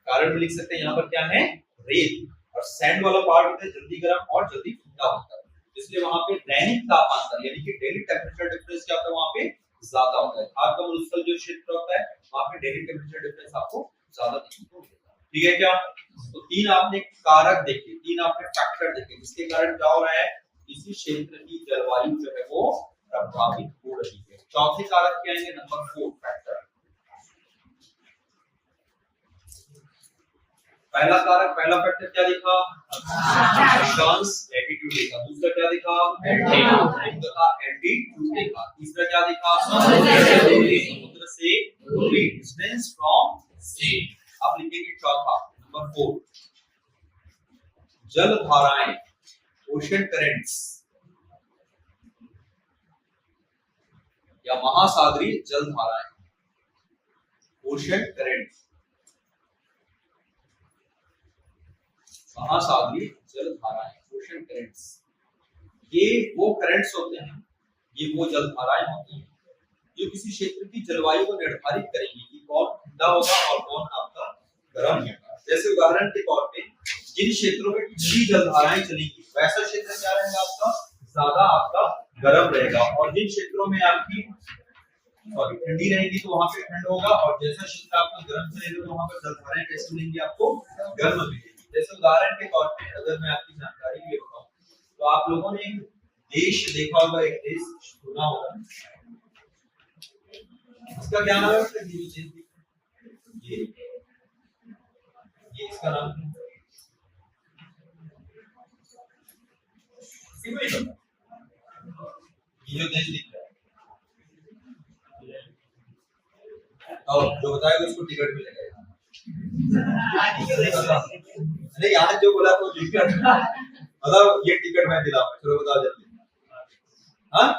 कारण में लिख सकते हैं यहाँ पर क्या है? रेत। और सैंड वाला पार्ट होता है जल्दी गर्म और जल्दी ठंडा होता है, इसलिए वहां पे दैनिक तापांतर यानी कि डेली टेम्परेचर डिफरेंस क्या होता है? वहां पे ज्यादा होता है। भारत का मरुस्थल जो क्षेत्र होता है वहां पे डेली टेम्परेचर डिफरेंस आपको ज्यादा देखने को मिलेगा, ठीक है क्या? तो 3 आपने कारक देखे, 3 आपने फैक्टर देखे जिसके कारण क्या हो रहा है? किसी क्षेत्र की जलवायु जो है वो प्रभावित हो रही है। चौथे कारक क्या आएंगे? Number 4 factor. पहला कारक, पहला फैक्टर क्या दिखा? अक्षांश, एल्टीट्यूड देखा। दूसरा क्या दिखा? एल्टीट्यूड देखा। तीसरा क्या दिखा? समुद्र से दूरी, डिस्टेंस फ्रॉम सी। आप लिखेंगे चौथा नंबर 4, जल धाराएं, ओशन करेंट्स। या महासागरीय जलधाराएं, ओशन करेंट्स, महासागरीय जलधाराएं, ओशन करेंट्स, ये वो करंट्स होते हैं, ये वो जलधाराएं होती हैं जो किसी क्षेत्र की जलवायु को निर्धारित करेंगी कि कौन ठंडा होगा और कौन आपका गर्म होगा। जैसे उदाहरण के तौर पे जिन क्षेत्रों में ठंडी जलधाराएं चलेंगी वैसा क्षेत्र क्या रहेगा आपका, ज्यादा आपका गर्म रहेगा, और जिन क्षेत्रों में आपकी ठंडी रहेगी तो वहां पे ठंड होगा, और जैसा क्षेत्र आपका गर्म चलेगा तो वहां पर जलधाराएं कैसे मिलेंगी आपको, गर्म मिलेंगी। जैसे उदाहरण के तौर पे अगर मैं आपकी जानकारी के लिए बताऊं तो आप लोगों ने एक देश देखा होगा, एक देश सुना होगा, इसका क्या नाम है, ये इसका नाम है, ये जो देश दिख रहा है, और जो बताएगा उसको टिकट मिलेगा। नहीं यहाँ जो बोला तो टिकट मतलब ये टिकट मैं दिलाऊंगा, चलो बताओ जल्दी। हाँ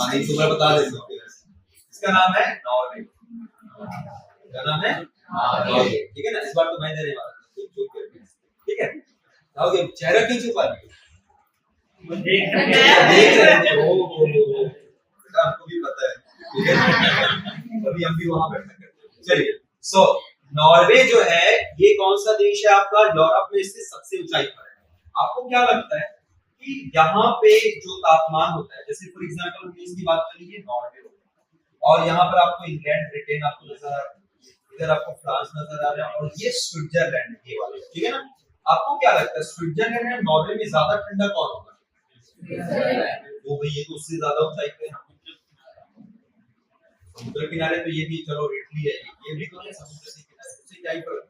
नहीं तो मैं बता देता हूँ, इसका नाम है नॉर्वे, क्या नाम है नॉर्वे, ठीक है ना। इस बार तो मैं देने वाला हूँ, ठीक है। आओगे, चेहरा क्यों छुपा लिया, देख रहे थे वो आपको भी पता है, ठीक है। अभी हम भी वहां बैठा करते हैं। चलिए, सो नॉर्वे जो है ये कौन सा देश है आपका, यूरोप में इससे सबसे ऊंचाई पर है। आपको क्या लगता है कि यहाँ पे जो तापमान होता है, जैसे फॉर एग्जांपल हम इसकी बात करेंगे नॉर्वे और यहाँ पर आपको इंग्लैंड, ब्रिटेन आपको नजर आ रहा है, इधर आपको फ्रांस नजर आ रहा है, और ये स्विट्जरलैंड ये वाले, ठीक है ना। आपको क्या लगता है स्विट्जरलैंड और नॉर्वे में ज्यादा ठंडा कौन होगा, वो भाई ये तो उससे ज्यादा ऊंचाई पे है, समुद्र किनारे तो ये भी चलो इटली है, ये भी तो है समुद्र के किनारे, उससे क्या ही फर्क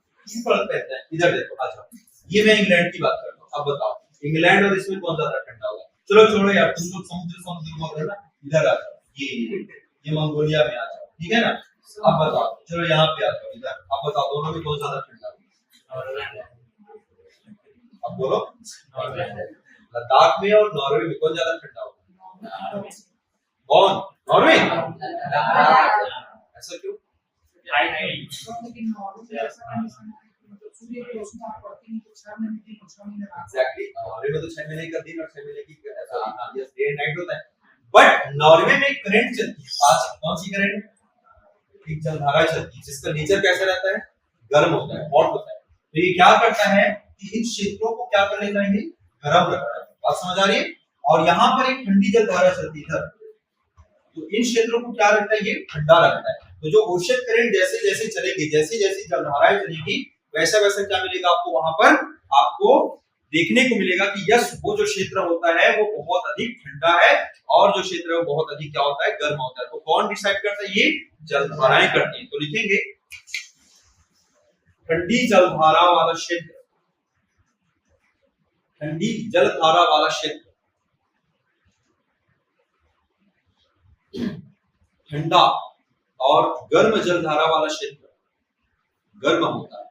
पड़ता है। इधर देखो, अच्छा ये मैं इंग्लैंड की बात करता हूँ, अब बताओ इंग्लैंड और इसमें कौन ज्यादा ठंडा होगा। चलो छोड़ो यार, तुम लोग समुद्र बोल रहे हो ना, इधर आ जाओ, ये मंगोलिया में आ जाओ, ठीक है ना। अब बताओ, चलो यहाँ पे आ जाओ इधर, अब बताओ दोनों में कौन ज्यादा ठंडा होगा, अब बोलो। लद्दाख में और नॉर्वे में कौन ज्यादा ठंडा होगा, कौन, नॉर्वे, ऐसा क्यों, एग्जैक्टली नॉर्वे में तो 6 महीने का दिन और 6 महीने की डे एंड नाइट होता है, बट नॉर्वे में एक करंट चलती है, आज कौन सी करंट, एक जलधारा चलती है जिसका नेचर कैसा रहता है, गर्म होता है, हॉट होता है। तो ये क्या करता है कि इन क्षेत्रों को क्या कर लेता है, गर्म रखता है, बात समझ आ रही है। और यहाँ पर एक ठंडी जलधारा चलती है, तो इन क्षेत्रों को क्या रखता है, ये ठंडा रखता है। तो जो ओशन करंट जैसे जैसे चलेगी, जैसे जैसे जलधाराएं चलेगी वैसा वैसा क्या मिलेगा आपको, वहां पर आपको देखने को मिलेगा कि यस वो जो क्षेत्र होता है वो बहुत अधिक ठंडा है, और जो क्षेत्र है वो बहुत अधिक क्या होता है, गर्म होता है। तो कौन डिसाइड करता है, ये जलधाराएं करती है। तो लिखेंगे ठंडी जलधारा वाला क्षेत्र, ठंडी जलधारा वाला क्षेत्र ठंडा, और गर्म जलधारा वाला क्षेत्र गर्म होता है।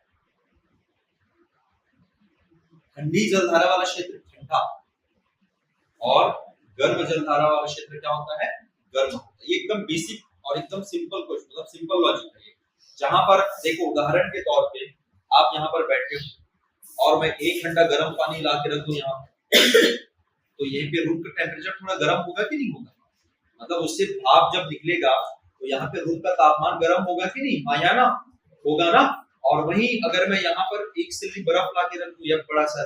ठंडी जलधारा वाला क्षेत्र ठंडा, और गर्म जलधारा वाला क्षेत्र क्या होता है, गर्म होता है। ये एकदम बेसिक और एकदम सिंपल क्वेश्चन, मतलब सिंपल लॉजिक है। जहां पर देखो उदाहरण के तौर पे आप यहाँ पर बैठे हो और मैं 1 घंटा गर्म पानी ला के रख दूं यहाँ तो यहीं पे रूम का टेम्परेचर थोड़ा गर्म होगा कि नहीं होगा, मतलब उससे भाप जब निकलेगा तो यहाँ पे रूम का तापमान गर्म होगा कि नहीं, हाँ या ना, होगा ना। और वहीं अगर मैं यहाँ पर 1 सिल्ली बर्फ ला के रख दूं या बड़ा सा,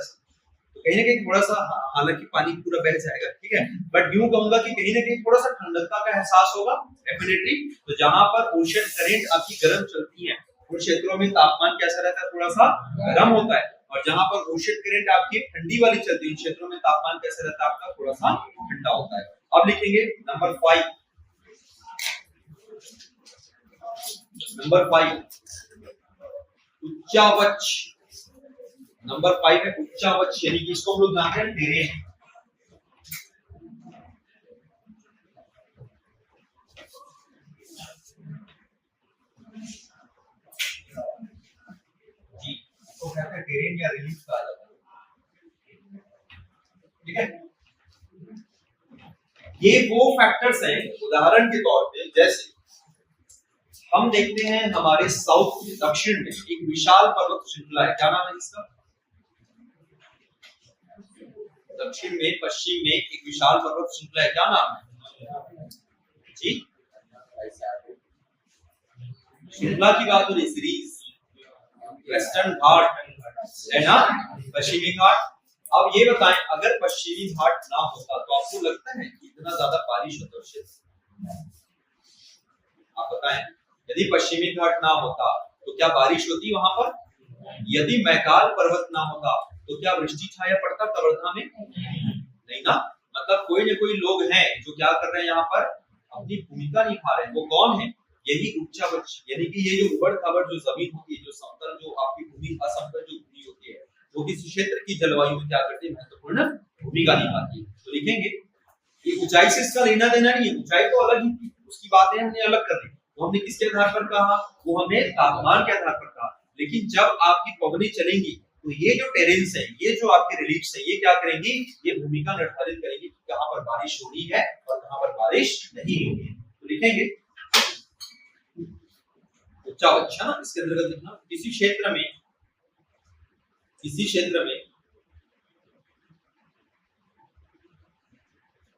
तो कहीं ना कहीं थोड़ा सा, हालांकि पानी पूरा बह जाएगा, ठीक है, बट यूं कहूंगा कि कहीं ना कहीं थोड़ा सा ठंडकता का एहसास होगा डेफिनेटली। तो जहां पर ओशन करंट आपकी गर्म चलती है उन क्षेत्रों में तापमान कैसा रहता है, थोड़ा सा गर्म होता है, और जहां पर ओशन करंट आपकी ठंडी वाली चलती है उन क्षेत्रों में तापमान कैसा रहता है आपका, थोड़ा सा ठंडा होता है। अब लिखेंगे नंबर 5, नंबर 5 उच्चावच, नंबर 5 है उच्चावच, यानी कि इसको हम लोग जानते हैं टेरेन। जी तो कहते हैं टेरेन या रिलीफ कहा जाता है, ठीक है। ये वो फैक्टर्स हैं, उदाहरण के तौर पे जैसे हम देखते हैं हमारे साउथ में, दक्षिण में एक विशाल पर्वत श्रृंखला है, क्या नाम है इसका? दक्षिण में, पश्चिम में एक विशाल पर्वत श्रृंखला है, क्या नाम है जी? श्रृंखला की बात हो रही, सीरीज, वेस्टर्न घाट है ना, पश्चिमी घाट। अब ये बताएं, अगर पश्चिमी घाट ना होता तो आपको लगता है कि इतना ज्यादा बारिश होता है? आप बताएं, यदि पश्चिमी घाट ना होता तो क्या बारिश होती वहां पर? यदि मैकाल पर्वत ना होता तो क्या वृष्टि छाया पड़ता कवर्धा में? नहीं ना। मतलब कोई न कोई लोग हैं जो क्या कर रहे हैं, यहाँ पर अपनी भूमिका निभा रहे हैं। वो कौन है? यही उच्चावच, यानी कि ये जो उबड़ खाबड़ जो जमीन होती है, जो समतल, जो आपकी भूमि, असमतल जो भूमि होती है, वो किसी क्षेत्र की जलवायु में क्या करती है? महत्वपूर्ण भूमिका निभाती है। तो लिखेंगे ये ऊंचाई से इसका लेना देना नहीं है, ऊंचाई तो अलग ही थी, उसकी बातें हमने अलग कर दी। तो हमने किसके आधार पर कहा? वो हमने तापमान के आधार पर कहा। लेकिन जब आपकी पवनें चलेंगी तो ये जो टेरेन्स है, ये जो आपके रिलीफ्स है, ये क्या करेंगी? ये भूमिका निर्धारित करेंगी कि कहां पर बारिश हो रही है और कहां पर बारिश नहीं हो रही है। तो लिखेंगे उच्चावच, है ना, इसके अंतर्गत लिखना किसी क्षेत्र में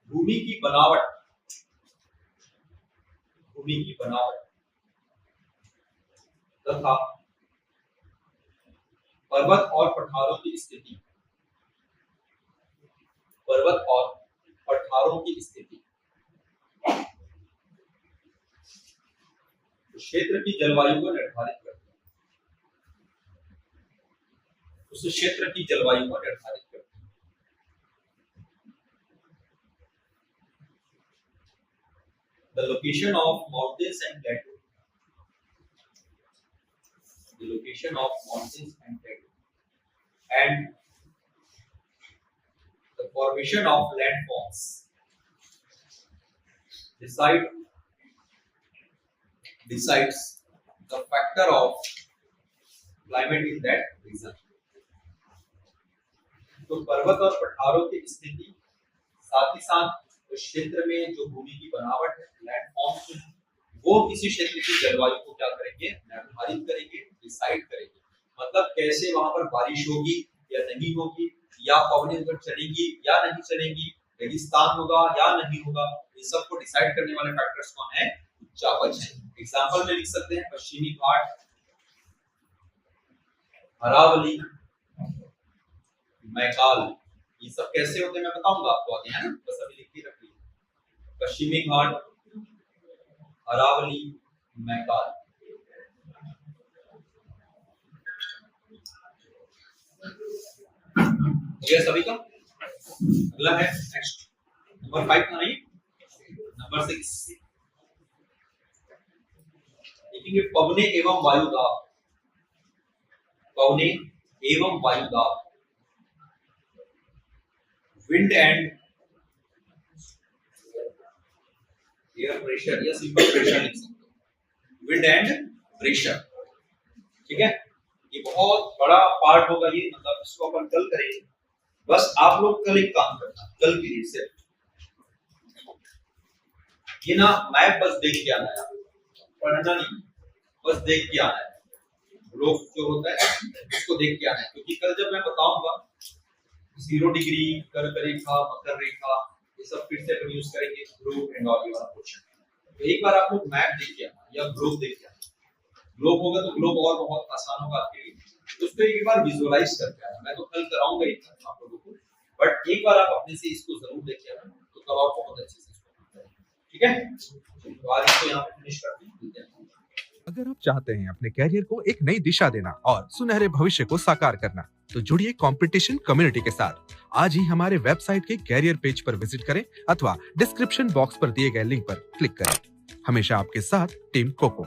भूमि की बनावट तथा पर्वत और पठारों की स्थिति, क्षेत्र की जलवायु को निर्धारित करते हैं, उस क्षेत्र की जलवायु को निर्धारित करते हैं। The location of mountains and plateau, and the formation of landforms decides the factor of climate in that region. तो पर्वत और पठारों की स्थिति, साथ ही साथ उस क्षेत्र में जो भूमि की बनावट है, लैंडफॉर्म्स, वो किसी क्षेत्र की जलवायु को क्या करेंगे? निर्धारित करेंगे, डिसाइड करेंगे। मतलब कैसे वहां पर बारिश होगी या नहीं होगी, या पवनें चलेंगी या नहीं चलेंगी, रेगिस्तान होगा या नहीं होगा, इन सब को डिसाइड करने वाले फैक्टर्स कौन है? उच्चावच है। एग्जाम्पल में लिख सकते हैं पश्चिमी घाट, अरावली, मैकाल, ये सब कैसे होते हैं मैं बताऊंगा आपको आगे, है ना, बस अभी लिख के रखिए। पश्चिमी घाट, अरावली, मैकाल। ये सभी का अगला है नेक्स्ट, नंबर 5 था नहीं, नंबर 6 लिखेंगे पवने एवं वायुदाब। पवने एवं वायुदाब, विंड एंड एयर प्रेशर या सिंपल प्रेशर लिख सकते हैं, विंड एंड प्रेशर। ठीक है, ये बहुत बड़ा पार्ट होगा ये, मतलब इसको अपन कल करेंगे। बस आप लोग कल एक काम करना, कल के लिए सिर्फ ये ना मैप बस देख के आना है, पढ़ना नहीं, बस देख के आना है। ग्लोब जो होता है उसको देख के आना है, क्योंकि कल जब मैं बताऊंगा 0 डिग्री, कर्क रेखा, मकर रेखा, ये सब फिर से अपन यूज करेंगे, ग्लोब एंड ऑल ये वाला क्वेश्चन। तो एक बार आप लोग मैप देख के आना या ग्लोब देख के आना। ग्लोब होगा तो ग्लोब और बहुत आसान होगा आपके लिए, उसको एक बार विजुअलाइज करके आना। मैं तो कल कराऊंगा ही आप लोगों को, बट एक बार आप अपने से इसको जरूर देख के आना, तो कल और बहुत अच्छे से इसको करेंगे। ठीक है, तो आज इसको यहाँ पे फिनिश करते हैं। अगर आप चाहते हैं अपने कैरियर को एक नई दिशा देना और सुनहरे भविष्य को साकार करना, तो जुड़िए कंपटीशन कम्युनिटी के साथ। आज ही हमारे वेबसाइट के कैरियर पेज पर विजिट करें अथवा डिस्क्रिप्शन बॉक्स पर दिए गए लिंक पर क्लिक करें। हमेशा आपके साथ टीम कोको।